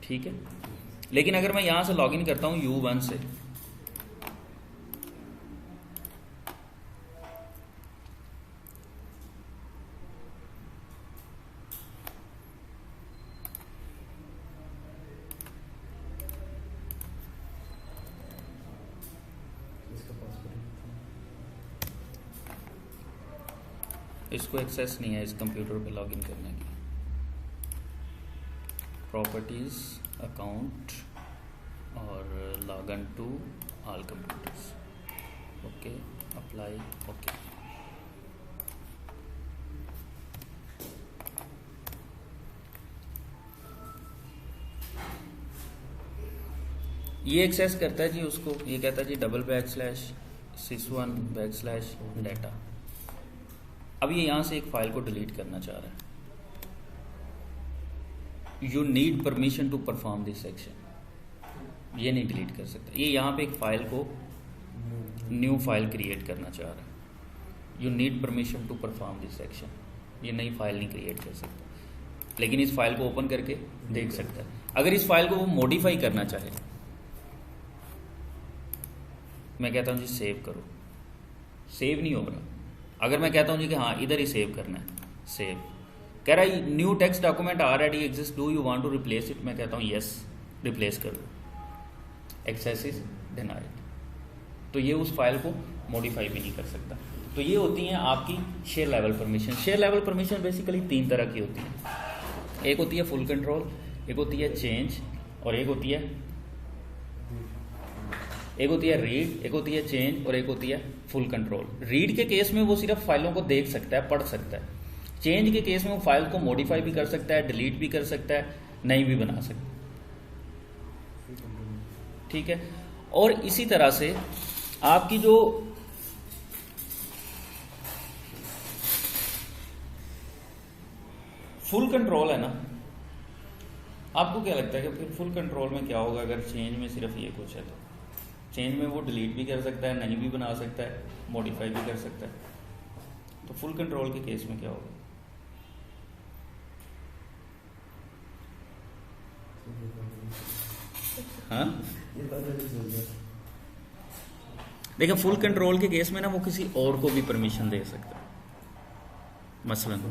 ठीक है। लेकिन अगर मैं यहां से लॉगिन करता हूं U1 से, इसको एक्सेस नहीं है इस कंप्यूटर पे लॉगिन करने की। प्रॉपर्टीज, अकाउंट और login to all computers, okay, apply, okay. ये एक्सेस करता है जी उसको, ये कहता है जी //sys1/data। अब ये यहां से एक फाइल को डिलीट करना चाह रहा है। You need permission to perform this section, ये नहीं डिलीट कर सकता। ये यहाँ पे एक फाइल को, न्यू फाइल क्रिएट करना चाह रहा है। You need permission to perform this section, ये नई फाइल नहीं क्रिएट कर सकता, लेकिन इस फाइल को ओपन करके देख सकता है। अगर इस फाइल को वो मॉडिफाई करना चाहे, मैं कहता हूँ जी सेव करो, सेव नहीं हो रहा। अगर मैं कहता हूँ जी कि हाँ इधर ही सेव करना है, सेव कह रहा है new text document already exist, do you want to replace it, मैं कहता हूँ यस, रिप्लेस कर दो, एक्सेस इज डिनाइड। तो ये उस फाइल को मॉडिफाई भी नहीं कर सकता। तो ये होती हैं आपकी share level permission. Share level permission basically 3 तरह की होती है। एक होती है फुल कंट्रोल, एक होती है चेंज, और एक होती है रीड, एक होती है चेंज, और एक होती है फुल कंट्रोल। रीड के केस में वो सिर्फ फाइलों को देख सकता है, पढ़ सकता है। चेंज के केस में वो फाइल को मॉडिफाई भी कर सकता है, डिलीट भी कर सकता है, नई भी बना सकता है, ठीक है। और इसी तरह से आपकी जो फुल कंट्रोल है ना, आपको क्या लगता है कि फिर फुल कंट्रोल में क्या होगा अगर चेंज में सिर्फ ये कुछ है? तो चेंज में वो डिलीट भी कर सकता है, नई भी बना सकता है, मॉडिफाई भी कर सकता है। तो फुल कंट्रोल के केस में क्या होगा? हाँ, देखिए फुल कंट्रोल के केस में ना वो किसी और को भी परमिशन दे सकता है। मसलन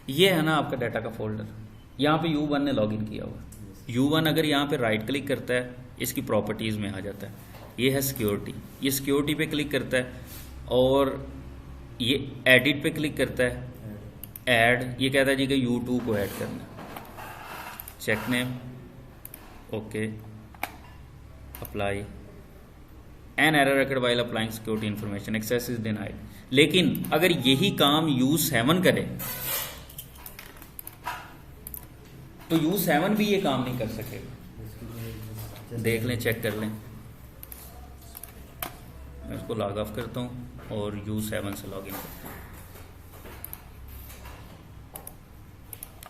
ये है ना आपका डाटा का फोल्डर, यहाँ पे U1 ने लॉगिन किया हुआ। U1 अगर यहाँ पे राइट क्लिक करता है, इसकी प्रॉपर्टीज में आ जाता है, ये है सिक्योरिटी, ये सिक्योरिटी पे क्लिक करता है, और ये एडिट पे क्लिक करता है, ऐड, ये कहता है जी कि U2 को ऐड करना, check name, okay, apply, an error occurred while applying security information, access is denied. लेकिन अगर यही काम U7 करे तो U7 भी ये काम नहीं कर सकेगा। देख लें, चेक कर लें, इसको लॉग ऑफ करता हूँ और U7 से लॉगिन करता हूँ।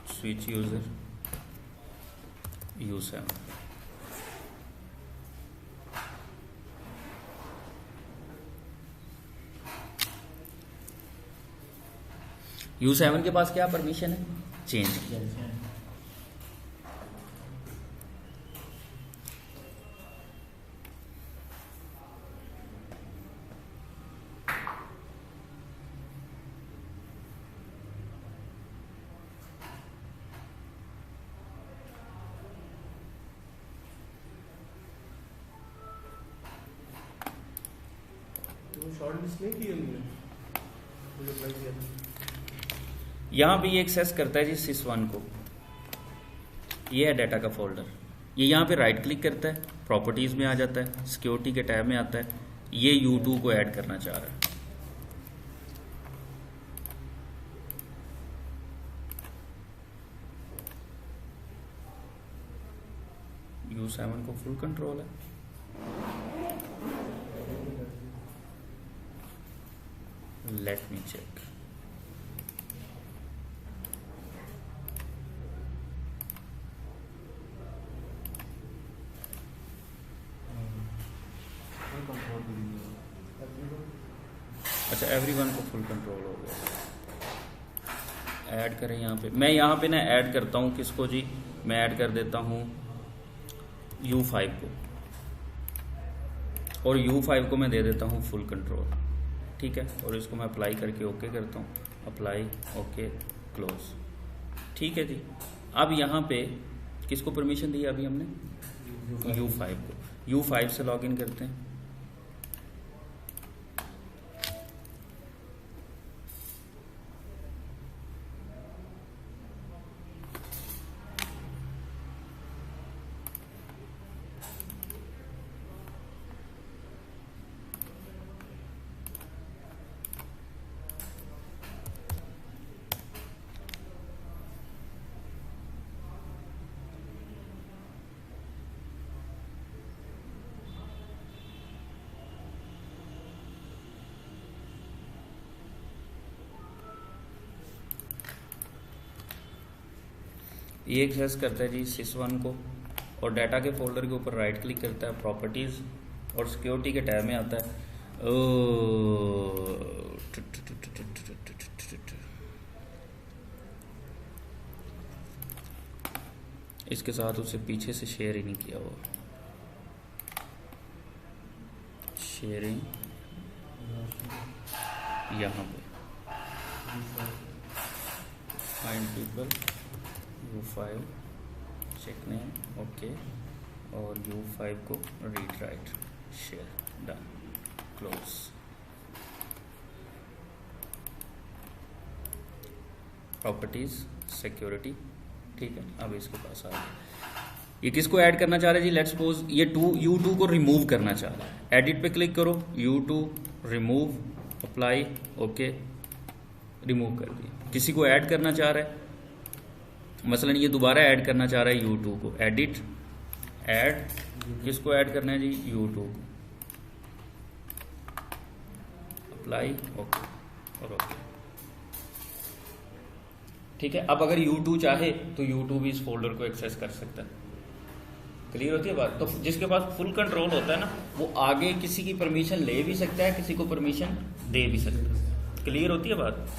Switch user U7। U7 के पास क्या परमिशन है? चेंज। शॉर्ट लिस्ट नहीं की हमने, मुझे अप्लाई किया था। यहाँ भी ये एक्सेस करता है जी sys1 को। ये है डाटा का फोल्डर। ये यहाँ पे राइट क्लिक करता है, प्रॉपर्टीज में आ जाता है, सिक्योरिटी के टैब में आता है, ये U2 को ऐड करना चाह रहा है। U7 को फुल कंट्रोल है। Let me check. अच्छा, एवरीवन को फुल कंट्रोल हो गया। ऐड करें यहाँ पे, मैं यहाँ पे ना ऐड करता हूँ किसको जी, मैं ऐड कर देता हूँ U5 को, और U5 को मैं दे देता हूँ फुल कंट्रोल। ठीक है, और इसको मैं अप्लाई करके ओके करता हूँ, अप्लाई, ओके, क्लोज। ठीक है जी। अब यहाँ पे किसको परमिशन दी अभी हमने? U5 को। U5 से लॉगिन करते हैं। ये एक्सेस करता है जी sys1 को, और डाटा के फोल्डर के ऊपर राइट क्लिक करता है, प्रॉपर्टीज और सिक्योरिटी के टैब में आता है। इसके साथ उसे पीछे से शेयर ही नहीं किया हुआ। शेयरिंग यहाँ पे find people U5 check name, okay, और U5 को read write share, done, close. Properties, security. ठीक है, अब इसके पास आ गया। ये किसको ऐड करना चाह रहे हैं जी? लेट्स सपोज ये U2 को रिमूव करना चाह रहा है। एडिट पे क्लिक करो, U2 remove, apply, okay, remove कर दिया। किसी को ऐड करना चाह रहा है, मसलन ये दोबारा ऐड करना चाह रहा है U2 को। एडिट, ऐड, किसको ऐड करना है जी? U2 को। अप्लाई, ओके, और ओके। ठीक है, अब अगर U2 चाहे तो U2 भी इस फोल्डर को एक्सेस कर सकता है। क्लियर होती है बात? तो जिसके पास फुल कंट्रोल होता है ना, वो आगे किसी की परमिशन ले भी सकता है, किसी को परमिशन दे भी सकता है। क्लियर होती है बात?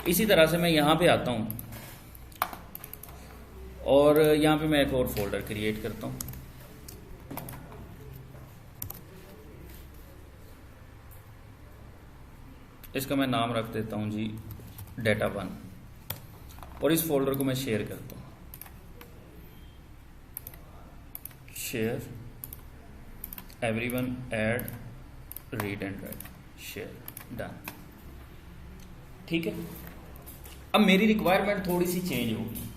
इसी तरह से मैं यहाँ पे आता हूँ और यहाँ पे मैं एक और फोल्डर क्रिएट करता हूँ। इसका मैं नाम रख देता हूँ जी data1, और इस फोल्डर को मैं शेयर करता हूँ। Share, everyone, add, read and right, share, done. ठीक है, अब मेरी रिक्वायरमेंट थोड़ी सी चेंज होगी।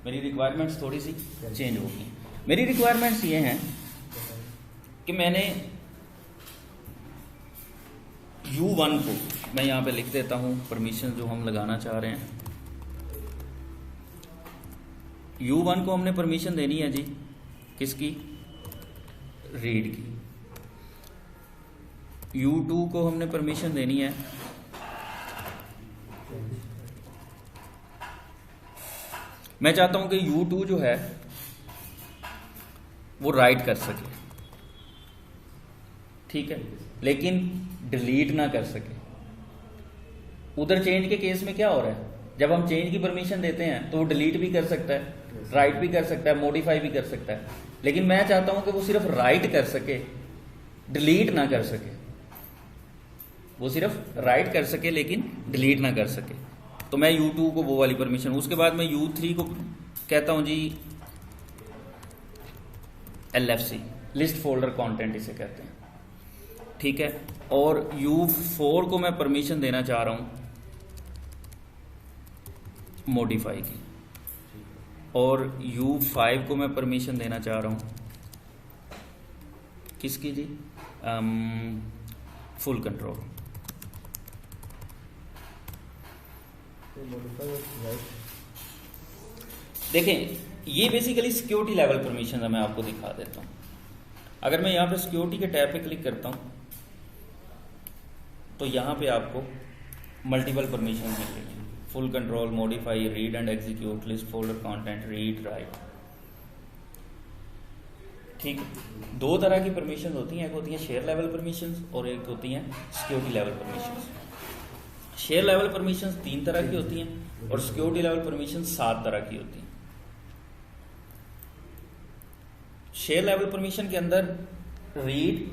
मेरी रिक्वायरमेंट्स थोड़ी सी चेंज होगी। मेरी रिक्वायरमेंट्स ये हैं कि मैंने U1 को मैं यहाँ पे लिख देता हूँ परमिशन जो हम लगाना चाह रहे हैं। U1 को हमने परमिशन देनी है जी, किसकी? रीड की। U2 को हमने परमिशन देनी है मैं चाहता हूं कि U2 जो है वो राइट कर सके, ठीक है, लेकिन डिलीट ना कर सके। उधर चेंज के केस में क्या हो रहा है, जब हम चेंज की परमिशन देते हैं तो वो डिलीट भी कर सकता है, राइट भी कर सकता है, मॉडिफाई भी कर सकता है, लेकिन मैं चाहता हूं कि वो सिर्फ राइट कर सके, डिलीट ना कर सके। वो सिर्फ राइट कर सके लेकिन डिलीट ना कर सके। तो मैं U2 को वो वाली परमिशन, उसके बाद मैं U3 को कहता हूं जी LFC, लिस्ट फोल्डर कंटेंट इसे कहते हैं, ठीक है। और U4 को मैं परमिशन देना चाह रहा हूं मॉडिफाई की, और U5 को मैं परमिशन देना चाह रहा हूं किसकी जी, फुल कंट्रोल। देखें ये बेसिकली सिक्योरिटी लेवल परमिशन है, मैं आपको दिखा देता हूं। अगर मैं यहां पे सिक्योरिटी के टैब पे क्लिक करता हूं तो यहां पे आपको मल्टीपल परमिशन मिल रही है, full control, modify, read and execute, list folder content, read, right, ठीक है। दो तरह की परमिशन होती हैं, एक होती है शेयर लेवल परमिशन और एक होती है security level permission. Share level permission 3 तरह की होती हैं और सिक्योरिटी लेवल परमिशन 7 तरह की होती हैं। शेयर लेवल परमिशन के अंदर रीड,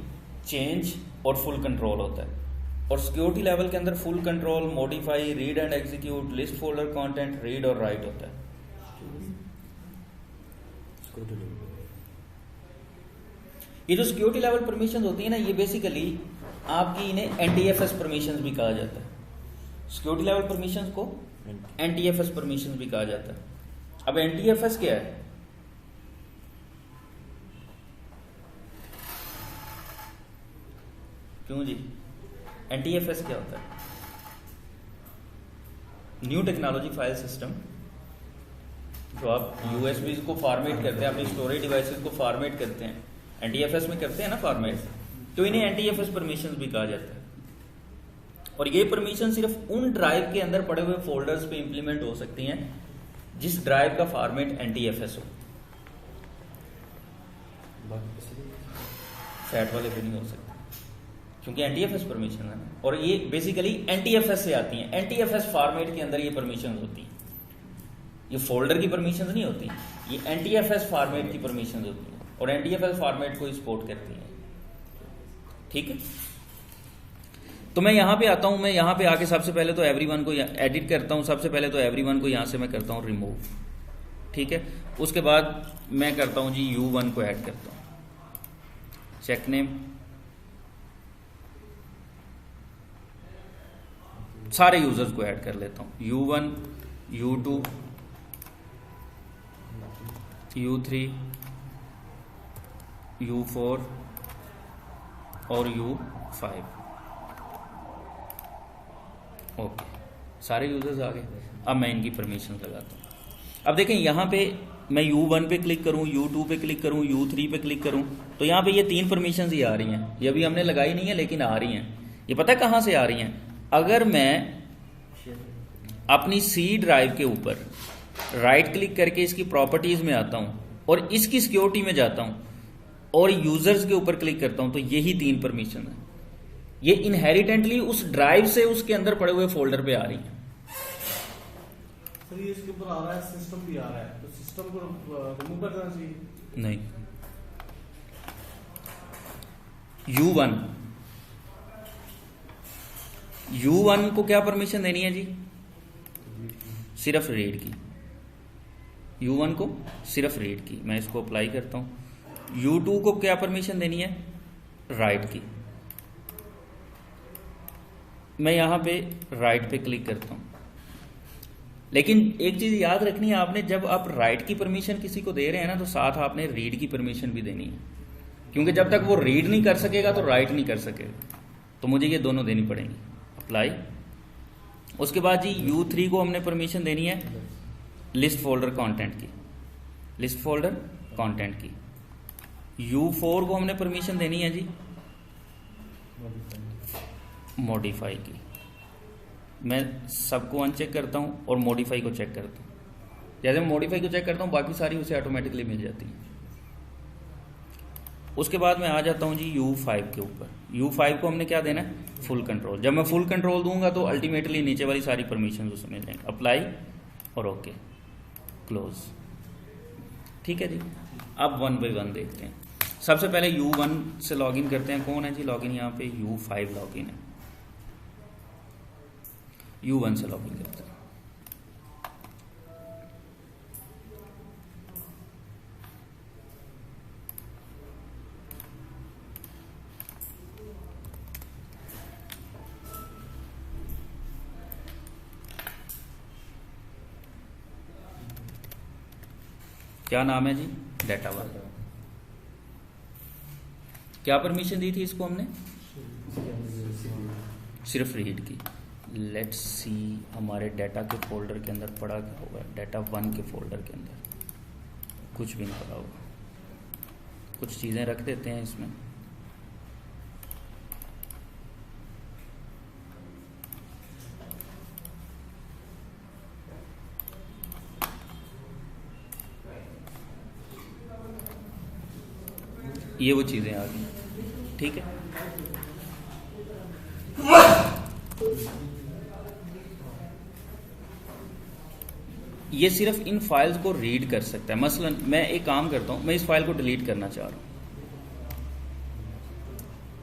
चेंज और फुल कंट्रोल होता है, और सिक्योरिटी लेवल के अंदर full control, modify, read and execute, list folder content, read और राइट होता है। ये जो सिक्योरिटी लेवल परमिशन होती है ना, ये बेसिकली आपकी इन्हें NTFS परमिशन भी कहा जाता है। सिक्योरिटी लेवल परमिशन को NTFS परमिशन भी कहा जाता है। अब NTFS क्या है, क्यों जी, NTFS क्या होता है? New technology file system. जो आप USB को फॉर्मेट करते हैं, अपनी स्टोरेज डिवाइसेस को फॉर्मेट करते हैं, NTFS में करते हैं ना फॉर्मेट, तो इन्हें NTFS परमिशन भी कहा जाता है। और ये परमिशन सिर्फ उन ड्राइव के अंदर पड़े हुए फोल्डर्स पे इंप्लीमेंट हो सकती हैं जिस ड्राइव का फॉर्मेट NTFS हो, फैट वाले पे नहीं हो सकते क्योंकि NTFS परमिशन है। और ये बेसिकली NTFS से आती हैं, NTFS फॉर्मेट के अंदर ये परमिशन होती है। ये फोल्डर की परमिशन नहीं होती, ये NTFS फॉर्मेट की परमिशन होती है, और NTFS फॉर्मेट को सपोर्ट करती है, ठीक है। तो मैं यहां पे आता हूं, मैं यहां पे आके सबसे पहले तो एवरीवन को एडिट करता हूं। सबसे पहले तो एवरीवन को यहां से मैं करता हूं रिमूव, ठीक है। उसके बाद मैं करता हूं जी U1 को ऐड करता हूं, चेक नेम, सारे यूजर्स को ऐड कर लेता हूं, U1, U2, U3, U4 और U5। ओके, सारे यूजर्स आ गए। अब मैं इनकी परमिशन लगाता हूँ। अब देखें यहाँ पे मैं U1 पे क्लिक करूँ, U2 पे क्लिक करूँ, U3 पे क्लिक करूँ, तो यहाँ पे ये 3 परमिशंस ही आ रही हैं। ये अभी हमने लगाई नहीं है लेकिन आ रही हैं। ये पता है कहाँ से आ रही हैं? अगर मैं अपनी C ड्राइव के ऊपर राइट क्लिक करके इसकी प्रॉपर्टीज में आता हूँ और इसकी सिक्योरिटी में जाता हूँ और यूजर्स के ऊपर क्लिक करता हूँ, तो यही 3 परमिशन है। ये इनहेरिटेंटली उस ड्राइव से उसके अंदर पड़े हुए फोल्डर पे आ रही है। सर ये इसके ऊपर आ रहा है, सिस्टम भी आ रहा है, तो सिस्टम को रिमूव कर देना चाहिए? नहीं, U1 को क्या परमिशन देनी है जी? सिर्फ रीड की। U1 को सिर्फ रीड की। मैं इसको अप्लाई करता हूं। U2 को क्या परमिशन देनी है? राइट की। मैं यहां पे राइट पे क्लिक करता हूं। लेकिन एक चीज याद रखनी है आपने, जब आप राइट की परमिशन किसी को दे रहे हैं ना, तो साथ आपने रीड की परमिशन भी देनी है, क्योंकि जब तक वो रीड नहीं कर सकेगा तो राइट नहीं कर सकेगा। तो मुझे ये दोनों देनी पड़ेंगी। अप्लाई। उसके बाद जी U3 को हमने परमिशन देनी है लिस्ट फोल्डर कंटेंट की, लिस्ट फोल्डर कंटेंट की। U4 को हमने परमिशन देनी है जी मॉडिफाई की, मैं सबको अनचेक करता हूँ और मॉडिफाई को चेक करता हूँ। जैसे मैं मॉडिफाई को चेक करता हूँ बाकी सारी उसे ऑटोमेटिकली मिल जाती है। उसके बाद मैं आ जाता हूँ जी U5 के ऊपर। U5 को हमने क्या देना है, फुल कंट्रोल। जब मैं फुल कंट्रोल दूंगा तो अल्टीमेटली नीचे वाली सारी परमिशन उसे मिल जाएंगे। अप्लाई और ओके, क्लोज। ठीक है जी। अब 1 बाय 1 देखते हैं। सबसे पहले U1 से लॉगिन करते हैं। कौन है जी लॉगिन यहाँ पे? U5 लॉगिन है। U1 से लॉगिन करते हैं। क्या नाम है जी? डेटा 1। क्या परमिशन दी थी इसको हमने? सिर्फ रीड की। लेट्स सी हमारे डाटा के फोल्डर के अंदर पड़ा क्या होगा। डाटा 1 के फोल्डर के अंदर कुछ भी नहीं पड़ा होगा। कुछ चीज़ें रख देते हैं इसमें। ये वो चीज़ें आ गई। ठीक है। ये सिर्फ इन फाइल्स को रीड कर सकता है। मसलन मैं एक काम करता हूं, मैं इस फाइल को डिलीट करना चाह रहा हूं,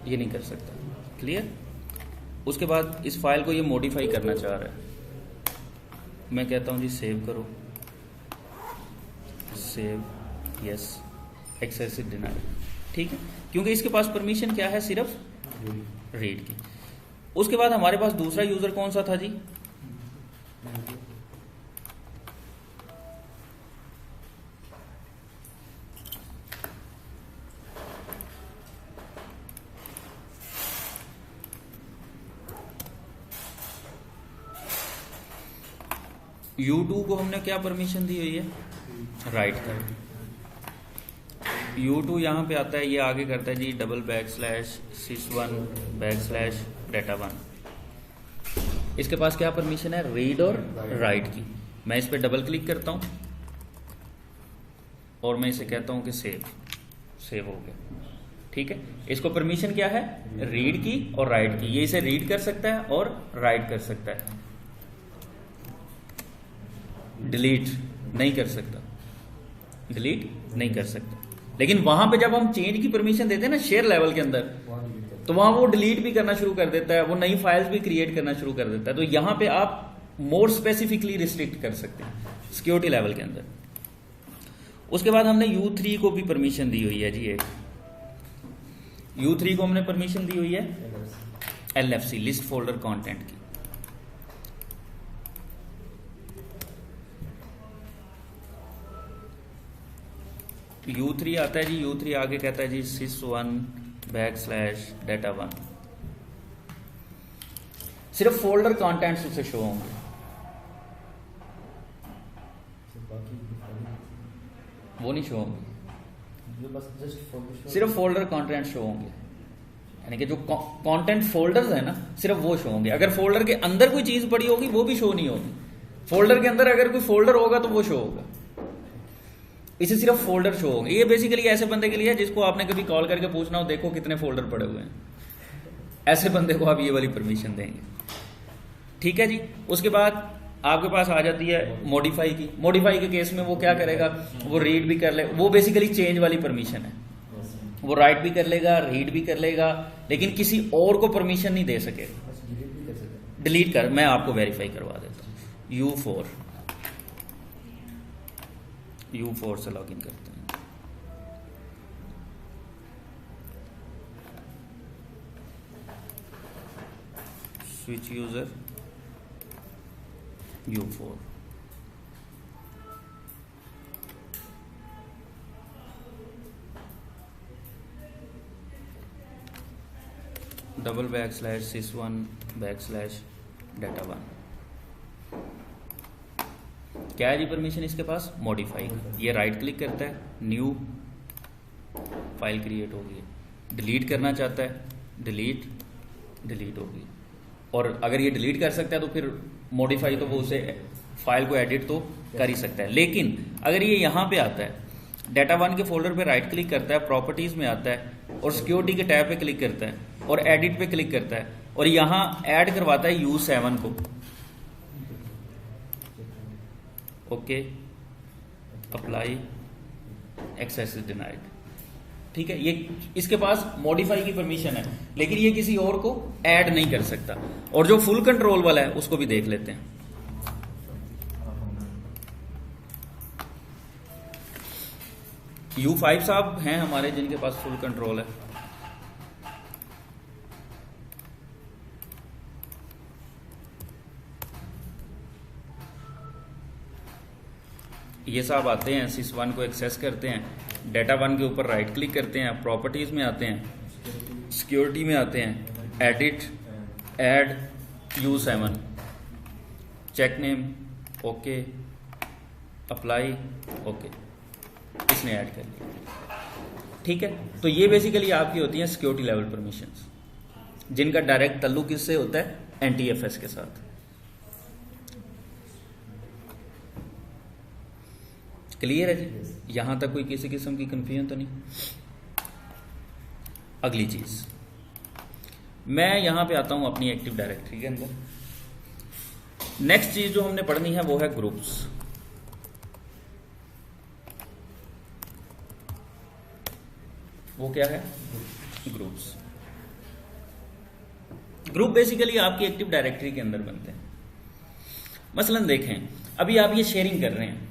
ये नहीं कर सकता। क्लियर? उसके बाद इस फाइल को ये मॉडिफाई करना चाह रहा है। मैं कहता हूं जी सेव करो, सेव, यस, एक्सेस डिनाई। ठीक है, क्योंकि इसके पास परमिशन क्या है? सिर्फ रीड की। उसके बाद हमारे पास दूसरा यूजर कौन सा था जी? U2 को हमने क्या परमिशन दी हुई है? राइट कर। U2 यहाँ पे आता है, ये आगे करता है जी /sys1/data1। इसके पास क्या परमिशन है? रीड और राइट की। मैं इस पे डबल क्लिक करता हूँ और मैं इसे कहता हूँ कि सेव हो गया। ठीक है, इसको परमिशन क्या है? रीड की और राइट की। ये इसे रीड कर सकता है और राइट कर सकता है। डिलीट नहीं कर सकता, डिलीट नहीं कर सकता। लेकिन वहां पे जब हम चेंज की परमिशन देते हैं ना शेयर लेवल के अंदर, तो वहां वो डिलीट भी करना शुरू कर देता है, वो नई फाइल्स भी क्रिएट करना शुरू कर देता है। तो यहां पे आप मोर स्पेसिफिकली रिस्ट्रिक्ट कर सकते हैं सिक्योरिटी लेवल के अंदर। उसके बाद हमने U3 को भी परमिशन दी हुई है जी। एक U3 को हमने परमिशन दी हुई है LFC, लिस्ट फोल्डर कंटेंट की। U3 आता है जी, U3 आगे कहता है जी sys1/data1। सिर्फ फोल्डर कंटेंट्स उसे शो होंगे, वो नहीं शो होंगे। सिर्फ फोल्डर कंटेंट शो होंगे, यानी कि जो कंटेंट फोल्डर्स है ना सिर्फ वो शो होंगे। अगर फोल्डर के अंदर कोई चीज पड़ी होगी वो भी शो नहीं होगी। फोल्डर के अंदर अगर कोई फोल्डर होगा तो वो शो होगा। इसे सिर्फ फोल्डर शो होंगे। ये बेसिकली ऐसे बंदे के लिए है जिसको आपने कभी कॉल करके पूछना हो देखो कितने फोल्डर पड़े हुए हैं, ऐसे बंदे को आप ये वाली परमिशन देंगे। ठीक है जी। उसके बाद आपके पास आ जाती है मॉडिफाई की। मॉडिफाई के केस में वो क्या करेगा? वो रीड भी कर ले, वो बेसिकली चेंज वाली परमिशन है। वो राइट भी कर लेगा, रीड भी कर लेगा, लेकिन किसी और को परमिशन नहीं दे सकेगा। डिलीट कर, मैं आपको वेरीफाई करवा देता हूँ। U4 से लॉगिन करते हैं। Switch user U4। $sys1/data1। क्या है जी परमिशन इसके पास? मॉडिफाई। ये राइट क्लिक करता है, न्यू फाइल क्रिएट होगी। डिलीट करना चाहता है, डिलीट हो गई। और अगर ये डिलीट कर सकता है तो फिर मॉडिफाई तो वो उसे फाइल को एडिट तो कर ही सकता है। लेकिन अगर ये यहाँ पे आता है, डाटा वन के फोल्डर पे राइट क्लिक करता है, प्रॉपर्टीज में आता है और सिक्योरिटी के टैब पे क्लिक करता है और एडिट पे क्लिक करता है और यहाँ ऐड करवाता है U7 को, okay, apply, access is denied. ठीक है, ये इसके पास मॉडिफाई की परमिशन है, लेकिन ये किसी और को ऐड नहीं कर सकता। और जो फुल कंट्रोल वाला है उसको भी देख लेते हैं। U5 साहब हैं हमारे जिनके पास फुल कंट्रोल है। ये साहब आते हैं, sys1 को एक्सेस करते हैं, डाटा वन के ऊपर राइट क्लिक करते हैं, प्रॉपर्टीज में आते हैं, सिक्योरिटी में आते हैं, edit, add, U7, check name, okay, apply, okay, इसने ऐड कर लिया। ठीक है, तो ये बेसिकली आपकी होती है सिक्योरिटी लेवल परमिशंस, जिनका डायरेक्ट ताल्लुक किससे होता है, NTFS के साथ। क्लियर है जी? यहां तक कोई किसी किस्म की कंफ्यूजन तो नहीं? अगली चीज, मैं यहां पे आता हूं अपनी एक्टिव डायरेक्टरी के अंदर। नेक्स्ट चीज जो हमने पढ़नी है वो है ग्रुप्स। वो क्या है? ग्रुप्स। ग्रुप बेसिकली आपकी एक्टिव डायरेक्टरी के अंदर बनते हैं। मसलन देखें, अभी आप ये शेयरिंग कर रहे हैं,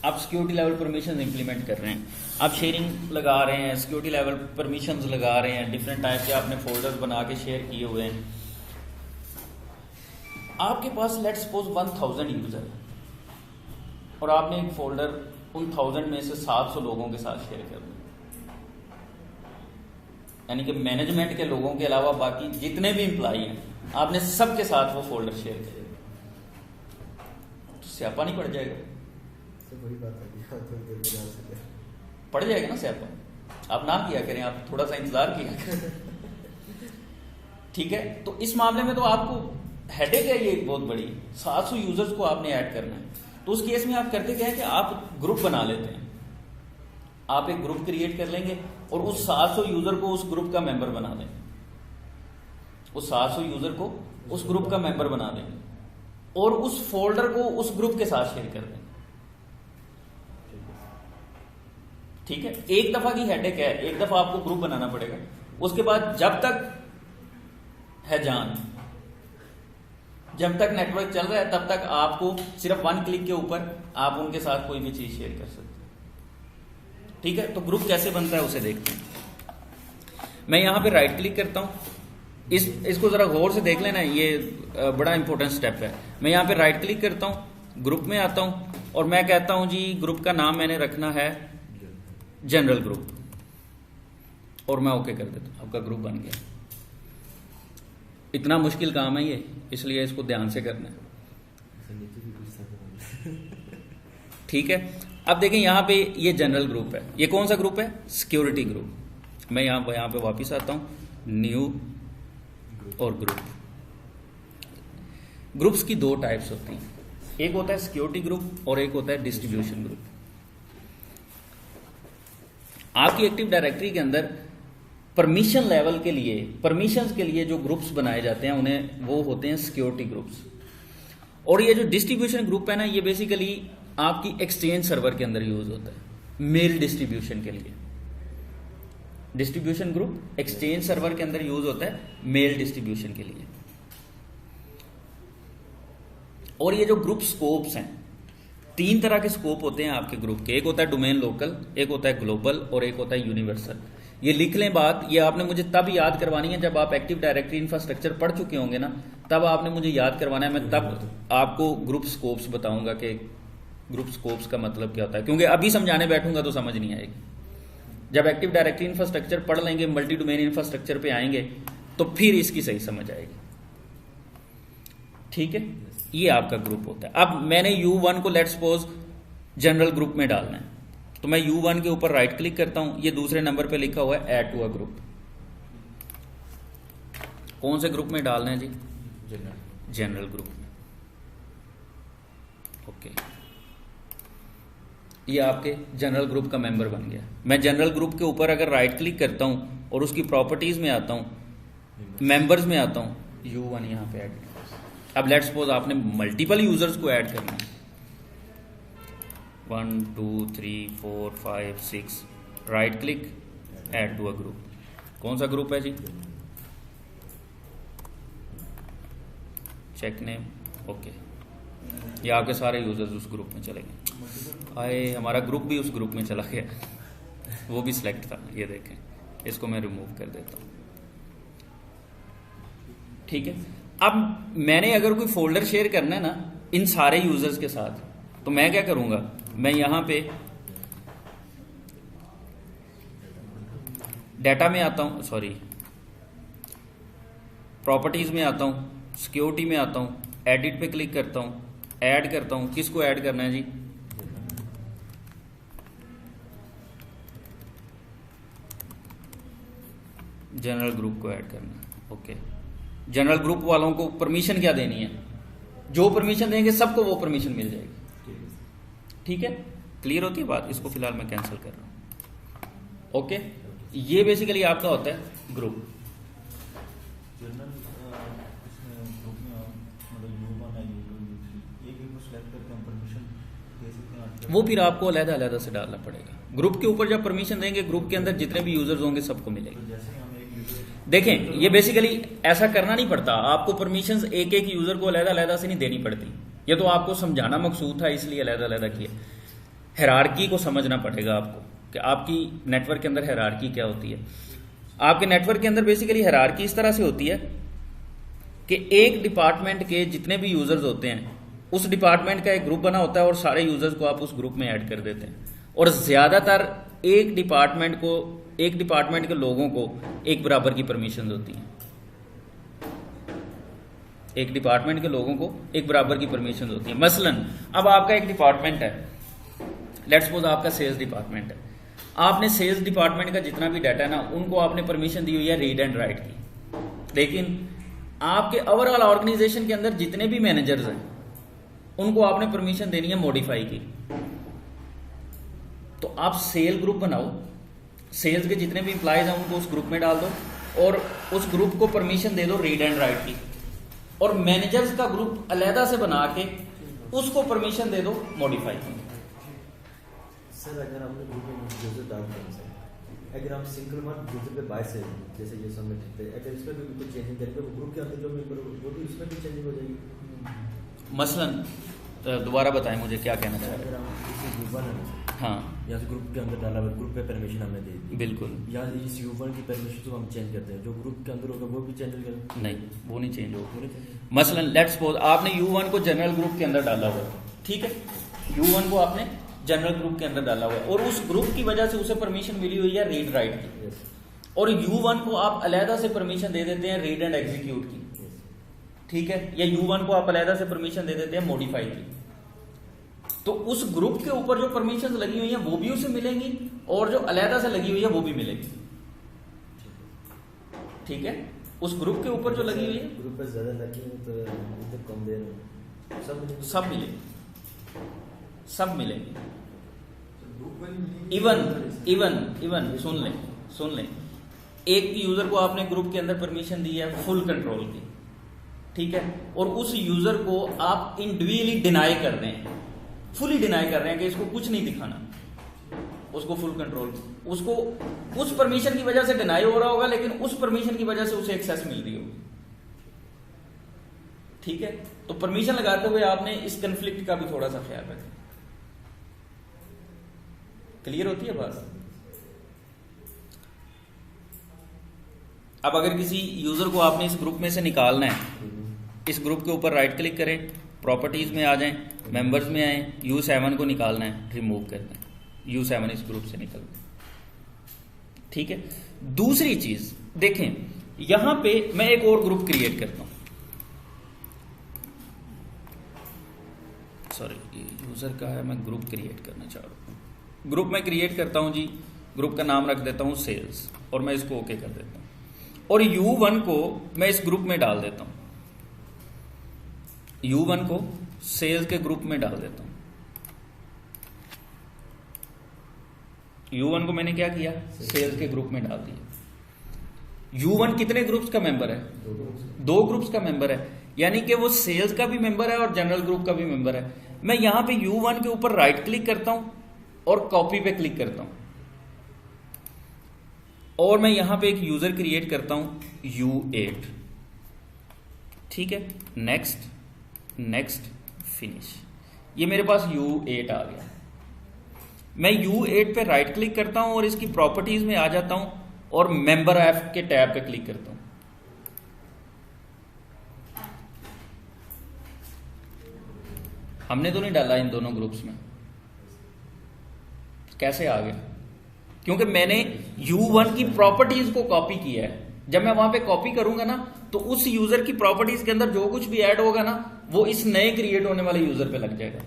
आप सिक्योरिटी लेवल परमिशन इंप्लीमेंट कर रहे हैं, आप शेयरिंग लगा रहे हैं, सिक्योरिटी लेवल परमिशंस लगा रहे हैं, डिफरेंट टाइप के आपने फोल्डर्स बना के शेयर किए हुए हैं। आपके पास लेट्स सपोज 1000 यूजर और आपने एक फोल्डर उन 1000 में से 700 लोगों के साथ शेयर कर दिया, यानी कि मैनेजमेंट के लोगों के अलावा बाकी जितने भी एम्प्लॉई हैं आपने सबके साथ वो फोल्डर शेयर किया, तो स्यापा नहीं पड़ जाएगा? बड़ी बात है, पड़ जाएगा ना स्यापा। आप ना किया करें, आप थोड़ा सा इंतजार किया करें। ठीक है, तो इस मामले में तो आपको हेडेक है ये एक बहुत बड़ी, 700 यूजर्स को आपने ऐड करना है। तो उस केस में आप करते क्या है कि आप ग्रुप बना लेते हैं, आप एक ग्रुप क्रिएट कर लेंगे और उस 700 यूजर को उस ग्रुप का मेंबर बना देंगे, उस 700 यूजर को उस ग्रुप का मेंबर बना देंगे और उस फोल्डर को उस ग्रुप के साथ शेयर कर देंगे। ठीक है, एक दफा की हेडेक है, एक दफा आपको ग्रुप बनाना पड़ेगा। उसके बाद जब तक है जान, जब तक नेटवर्क चल रहा है तब तक आपको सिर्फ 1 क्लिक के ऊपर आप उनके साथ कोई भी चीज शेयर कर सकते हैं। ठीक है, तो ग्रुप कैसे बनता है उसे देखते हैं। मैं यहां पे राइट क्लिक करता हूं, इसको जरा गौर से देख लेना, ये बड़ा इंपॉर्टेंट स्टेप है। मैं यहां पे राइट क्लिक करता हूं, ग्रुप में आता हूं और मैं कहता हूं जी ग्रुप का नाम मैंने रखना है जनरल ग्रुप और मैं ओके कर देता हूं, आपका ग्रुप बन गया। इतना मुश्किल काम है ये, इसलिए इसको ध्यान से करना है। ठीक है, अब देखें यहां पे ये जनरल ग्रुप है, ये कौन सा ग्रुप है? Security group. मैं यहां पे वापस आता हूं, न्यू और ग्रुप। ग्रुप्स की 2 टाइप्स होती हैं, एक होता है सिक्योरिटी ग्रुप और एक होता है डिस्ट्रीब्यूशन ग्रुप। आपकी एक्टिव डायरेक्टरी के अंदर परमिशन लेवल के लिए, परमिशंस के लिए जो ग्रुप्स बनाए जाते हैं उन्हें वो होते हैं सिक्योरिटी ग्रुप्स। और ये जो डिस्ट्रीब्यूशन ग्रुप है ना, ये बेसिकली आपकी एक्सचेंज सर्वर के अंदर यूज होता है मेल डिस्ट्रीब्यूशन के लिए। डिस्ट्रीब्यूशन ग्रुप एक्सचेंज सर्वर के अंदर यूज होता है मेल डिस्ट्रीब्यूशन के लिए। और ये जो ग्रुप स्कोप्स हैं, 3 तरह के स्कोप होते हैं आपके ग्रुप के। एक होता है डोमेन लोकल, एक होता है ग्लोबल और एक होता है यूनिवर्सल। ये लिख लें बात, ये आपने मुझे तब याद करवानी है जब आप एक्टिव डायरेक्टरी इंफ्रास्ट्रक्चर पढ़ चुके होंगे ना, तब आपने मुझे याद करवाना है। मैं तब आपको ग्रुप स्कोप्स बताऊंगा कि ग्रुप स्कोप्स का मतलब क्या होता है, क्योंकि अभी समझाने बैठूंगा तो समझ नहीं आएगी। जब एक्टिव डायरेक्टरी इंफ्रास्ट्रक्चर पढ़ लेंगे, मल्टी डोमेन इंफ्रास्ट्रक्चर पे आएंगे तो फिर इसकी सही समझ आएगी। ठीक है, ये आपका ग्रुप होता है। अब मैंने U1 को लेट्स सपोज जनरल ग्रुप में डालना है, तो मैं U1 के ऊपर राइट क्लिक करता हूं, ये दूसरे नंबर पे लिखा हुआ है ऐड टू अ ग्रुप। कौन से ग्रुप में डालना है जी? जनरल ग्रुप में। ओके, ये आपके जनरल ग्रुप का मेंबर बन गया। मैं जनरल ग्रुप के ऊपर अगर राइट क्लिक करता हूं और उसकी प्रॉपर्टीज में आता हूं, मेंबर्स में आता हूं, U1 यहाँ पे ऐड। अब लेट्स सपोज आपने मल्टीपल यूजर्स को ऐड करना है, 1 2 3 4 5 6, right click, add to a group. कौन सा ग्रुप है जी? Check name. ओके, ये आपके सारे यूजर्स उस ग्रुप में चले गए। आए, हमारा ग्रुप भी उस ग्रुप में चला गया, वो भी सिलेक्ट था। ये देखें, इसको मैं रिमूव कर देता हूं। ठीक है, अब मैंने अगर कोई फोल्डर शेयर करना है ना इन सारे यूजर्स के साथ, तो मैं क्या करूंगा, मैं यहां पे डाटा में आता हूं, सॉरी प्रॉपर्टीज में आता हूं, सिक्योरिटी में आता हूं, एडिट पे क्लिक करता हूं, ऐड करता हूं। किसको ऐड करना है जी? जनरल ग्रुप को ऐड करना है। ओके, जनरल ग्रुप वालों को परमिशन क्या देनी है? जो परमिशन देंगे सबको वो परमिशन मिल जाएगी। ठीक है, क्लियर होती है बात? इसको फिलहाल मैं कैंसिल कर रहा हूं। ओके, ये बेसिकली आपका होता है ग्रुप। जनरल ग्रुप में आप मतलब U1 है, U2, U3 एक को सिलेक्ट करके हम परमिशन दे सकते हैं। वो फिर आपको अलग-अलग से डालना पड़ेगा। ग्रुप के ऊपर जब परमिशन देंगे, ग्रुप के अंदर जितने भी यूजर्स होंगे सबको मिलेगी। तो जैसे हम एक यूजर देखें, ये बेसिकली ऐसा करना नहीं पड़ता आपको, परमिशंस एक एक यूजर को अलग-अलग से नहीं देनी पड़ती। ये तो आपको समझाना मकसूद था, इसलिए अलग-अलग किया। हायरार्की को समझना पड़ेगा आपको कि आपकी नेटवर्क के अंदर हायरार्की क्या होती है। आपके नेटवर्क के अंदर बेसिकली हायरार्की इस तरह से होती है कि एक डिपार्टमेंट के जितने भी यूजर्स होते हैं, उस डिपार्टमेंट का एक ग्रुप बना होता है और सारे यूजर्स को आप उस ग्रुप में ऐड कर देते हैं। और ज्यादातर एक डिपार्टमेंट के लोगों को एक बराबर की परमिशन होती है। एक डिपार्टमेंट के लोगों को एक बराबर की परमिशन होती है। मसलन अब आपका एक डिपार्टमेंट है, लेट्स सपोज आपका सेल्स डिपार्टमेंट है। आपने सेल्स डिपार्टमेंट का जितना भी डाटा है ना, उनको आपने परमिशन दी हुई है रीड एंड राइट की। लेकिन आपके ओवरऑल ऑर्गेनाइजेशन के अंदर जितने भी मैनेजर्स हैं, उनको आपने परमिशन देनी है मॉडिफाई की। तो आप सेल ग्रुप बनाओ, सेल्स के जितने भी इंप्लॉयज हैं उनको उस ग्रुप में डाल दो और उस ग्रुप को परमिशन दे दो रीड एंड राइट की। और मैनेजर्स का ग्रुप अलहदा से बना के उसको परमिशन दे दो मॉडिफाई की। सर अगर हमने ग्रुप में यूजर डाल दिया सर, अगर हम सिंगल वन यूजर पे बाय से जैसे ये सबमिट करते हैं, अगर इसमें भी कुछ चेंजिंग करेंगे वो ग्रुप के अंदर जो मेंबर वो भी उसमें भी चेंजिंग हो जाएगी। मसलन दोबारा बताएं मुझे क्या कहना चाह रहे अगर हम किसी U1 है हाँ या तो ग्रुप के अंदर डाला हुआ, ग्रुप पे परमिशन हमने दे दी, बिल्कुल, या इस U1 की परमिशन को हम चेंज करते हैं, जो ग्रुप के अंदर होगा वो भी चेंज करें? नहीं, वो नहीं चेंज होगा। मसलन लेट्स सपोज आपने U1 को जनरल ग्रुप के अंदर डाला हुआ है, ठीक है, U1 को आपने जनरल ग्रुप के अंदर डाला हुआ है और उस ग्रुप की वजह से उसे परमिशन मिली हुई है रीड राइट की। और U1 को आप अलहदा से परमिशन दे देते हैं रीड एंड एग्जीक्यूट की, ठीक है, या U1 को आप अलहदा से परमिशन दे देते हैं मॉडिफाई की। तो उस ग्रुप के ऊपर जो परमिशन लगी हुई है वो भी उसे मिलेंगी और जो अलहदा से लगी हुई है वो भी मिलेगी। ठीक है, उस ग्रुप के ऊपर जो लगी हुई है, ग्रुप पे ज्यादा लगी है तो इधर कम दे रहे सब मिलेगी, सब मिलेंगे। इवन सुन लें एक यूजर को आपने ग्रुप के अंदर परमिशन दी है फुल कंट्रोल की, ठीक है, और उस यूजर को आप इंडिविजुअली डिनाई कर रहे हैं, फुली डिनाई कर रहे हैं कि इसको कुछ नहीं दिखाना, उसको फुल कंट्रोल, उसको उस परमिशन की वजह से डिनाई हो रहा होगा लेकिन उस परमिशन की वजह से उसे एक्सेस मिल रही होगी। ठीक है, तो परमिशन लगाते हुए आपने इस कन्फ्लिक्ट का भी थोड़ा सा ख्याल रखें। क्लियर होती है बात? अब अगर किसी यूजर को आपने इस ग्रुप में से निकालना है, इस ग्रुप के ऊपर राइट क्लिक करें, प्रॉपर्टीज में आ जाएं, मेंबर्स में आए, U7 को निकालना है, रिमूव करना है, U7 इस ग्रुप से निकल गया। ठीक है, दूसरी चीज देखें, यहां पे मैं एक और ग्रुप क्रिएट करता हूं, सॉरी यूजर का है, मैं ग्रुप क्रिएट करना चाह रहा हूं। ग्रुप में क्रिएट करता हूं जी, ग्रुप का नाम रख देता हूं सेल्स और मैं इसको ओके कर देता हूं और U1 को मैं इस ग्रुप में डाल देता हूं। U1 को सेल्स के ग्रुप में डाल देता हूं। U1 को मैंने क्या किया, सेल्स के ग्रुप में डाल दिया। U1 कितने ग्रुप्स का मेंबर है, 2 ग्रुप्स का मेंबर है, यानी कि वो सेल्स का भी मेंबर है और जनरल ग्रुप का भी मेंबर है। मैं यहां पे U1 के ऊपर राइट क्लिक करता हूं और कॉपी पे क्लिक करता हूं और मैं यहां पे एक यूजर क्रिएट करता हूं U8। ठीक है, नेक्स्ट नेक्स्ट फिनिश। ये मेरे पास U8 आ गया। मैं U8 पे राइट क्लिक करता हूं और इसकी प्रॉपर्टीज में आ जाता हूं और मेंबर ऐप के टैब पे क्लिक करता हूं। हमने तो नहीं डाला इन दोनों ग्रुप्स में, कैसे आ गया? क्योंकि मैंने U1 की प्रॉपर्टीज को कॉपी किया है। जब मैं वहां पे कॉपी करूंगा ना तो उस यूजर की प्रॉपर्टीज के अंदर जो कुछ भी ऐड होगा ना वो इस नए क्रिएट होने वाले यूजर पे लग जाएगा।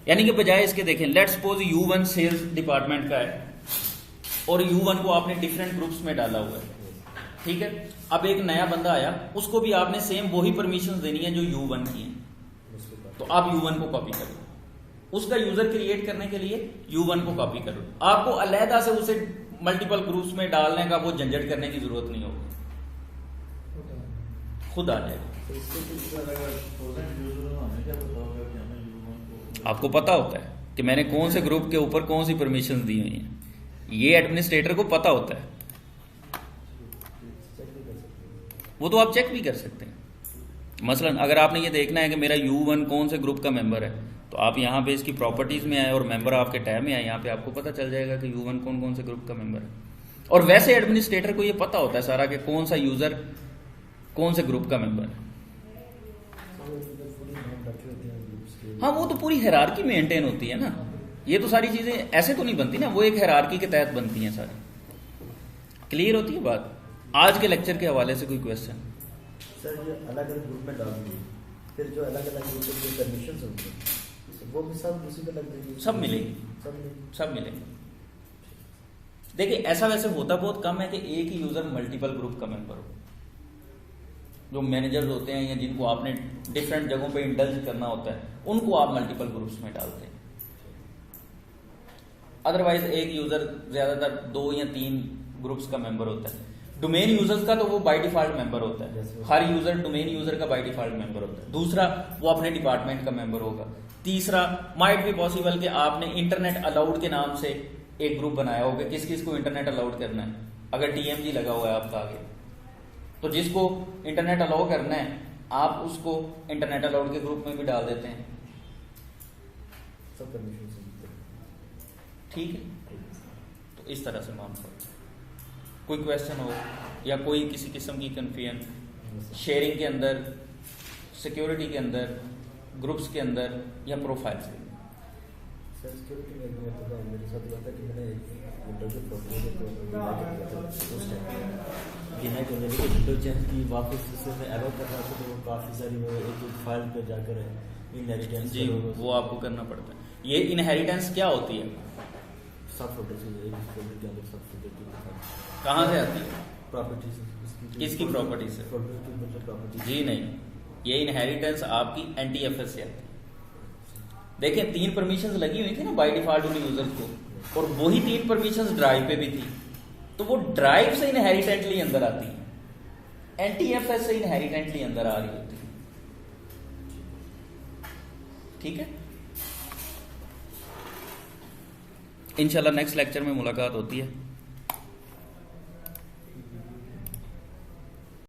यानी कि बजाय इसके देखें, let's suppose U1 sales department का है और U1 को आपने डिफरेंट ग्रुप्स में डाला हुआ है। ठीक है, अब एक नया बंदा आया, उसको भी आपने सेम वही परमिशन देनी है जो U1 की है। तो आप U1 को कॉपी करो, उसका यूजर क्रिएट करने के लिए U1 को कॉपी करो। आपको अलहदा से उसे मल्टीपल ग्रुप्स में डालने का वो झंझट करने की जरूरत नहीं होगी, खुद आ जाएगा। आपको पता होता है कि मैंने कौन से ग्रुप के ऊपर कौन सी परमिशन दी हुई है, ये एडमिनिस्ट्रेटर को पता होता है, वो तो आप चेक भी कर सकते हैं। मसलन अगर आपने ये देखना है कि मेरा U1 कौन से ग्रुप का मेंबर है तो आप यहाँ पे इसकी प्रॉपर्टीज में आए और मेंबर आपके टैब में आए, यहाँ पे आपको पता चल जाएगा कि U1 कौन कौन से ग्रुप का मेंबर है। और वैसे एडमिनिस्ट्रेटर को ये पता होता है सारा कि कौन सा यूजर कौन से ग्रुप का मेंबर है। हाँ, वो तो पूरी हायरार्की मेंटेन होती है ना, ये तो सारी चीजें ऐसे तो नहीं बनती ना, वो एक हायरार्की के तहत बनती हैं सारी। क्लियर होती है बात? आज के लेक्चर के हवाले से कोई क्वेश्चन? सर ये अलग अलग ग्रुप में डाल दिए, फिर जो अलग अलग ग्रुप के परमिशन होंगे वो भी सब उसी पे लग जाएगी, सब मिलेंगी, सब मिलेंगे। देखिए ऐसा वैसे होता बहुत कम है कि एक ही यूजर मल्टीपल ग्रुप का मेंबर हो। जो मैनेजर्स होते हैं या जिनको आपने डिफरेंट जगहों पे इंडल्ज करना होता है उनको आप मल्टीपल ग्रुप्स में डालते हैं। अदरवाइज एक यूजर ज्यादातर 2 या 3 ग्रुप्स का मेंबर होता है। डोमेन यूजर्स का तो वो बाय डिफॉल्ट मेंबर होता है, हर यूजर डोमेन यूजर का बाय डिफॉल्ट मेंबर होता है। दूसरा, वो अपने डिपार्टमेंट का मेंबर होगा। तीसरा, माइट भी पॉसिबल कि आपने इंटरनेट अलाउड के नाम से एक ग्रुप बनाया होगा, किस किस को इंटरनेट अलाउड करना है। अगर TMG लगा हुआ है आपका आगे, तो जिसको इंटरनेट अलाउ करना है आप उसको इंटरनेट अलाउड के ग्रुप में भी डाल देते हैं। सब परमिशन। ठीक है, तो इस तरह से मामला। कोई क्वेश्चन हो या कोई किसी किस्म की कंफ्यूजन शेयरिंग के अंदर, सिक्योरिटी के अंदर, ग्रुप्स के अंदर या प्रोफाइल्स के अंदर? सर सिक्योरिटी में मैं पता मेरे साथ हुआ था कि मैंने विंडो के प्रोफाइल बिना के मेरे विंडो चेंज की वापस से मैं एलो कर रहा था तो वो काफ़ी सारी वो एक फाइल पे जाकर इनहेरिटेंस जी वो आपको करना पड़ता है। ये इनहेरिटेंस क्या होती है? सब फोल्डर से एक फोल्डर के अंदर सब फोल्डर की कहाँ से आती है? प्रॉपर्टीज। किसकी प्रॉपर्टी से? फोल्डर की मतलब प्रॉपर्टी। जी नहीं, ये इनहेरिटेंस आपकी NTFS से आती है। देखिए 3 परमिशंस लगी हुई थी ना बाय डिफॉल्ट उन यूजर्स को, और वही 3 परमिशंस ड्राइव पे भी थी, तो वो ड्राइव से इनहेरिटेंटली अंदर आती है, NTFS से इनहेरिटेंटली अंदर आ रही होती है। ठीक है, इंशाल्लाह नेक्स्ट लेक्चर में मुलाकात होती है।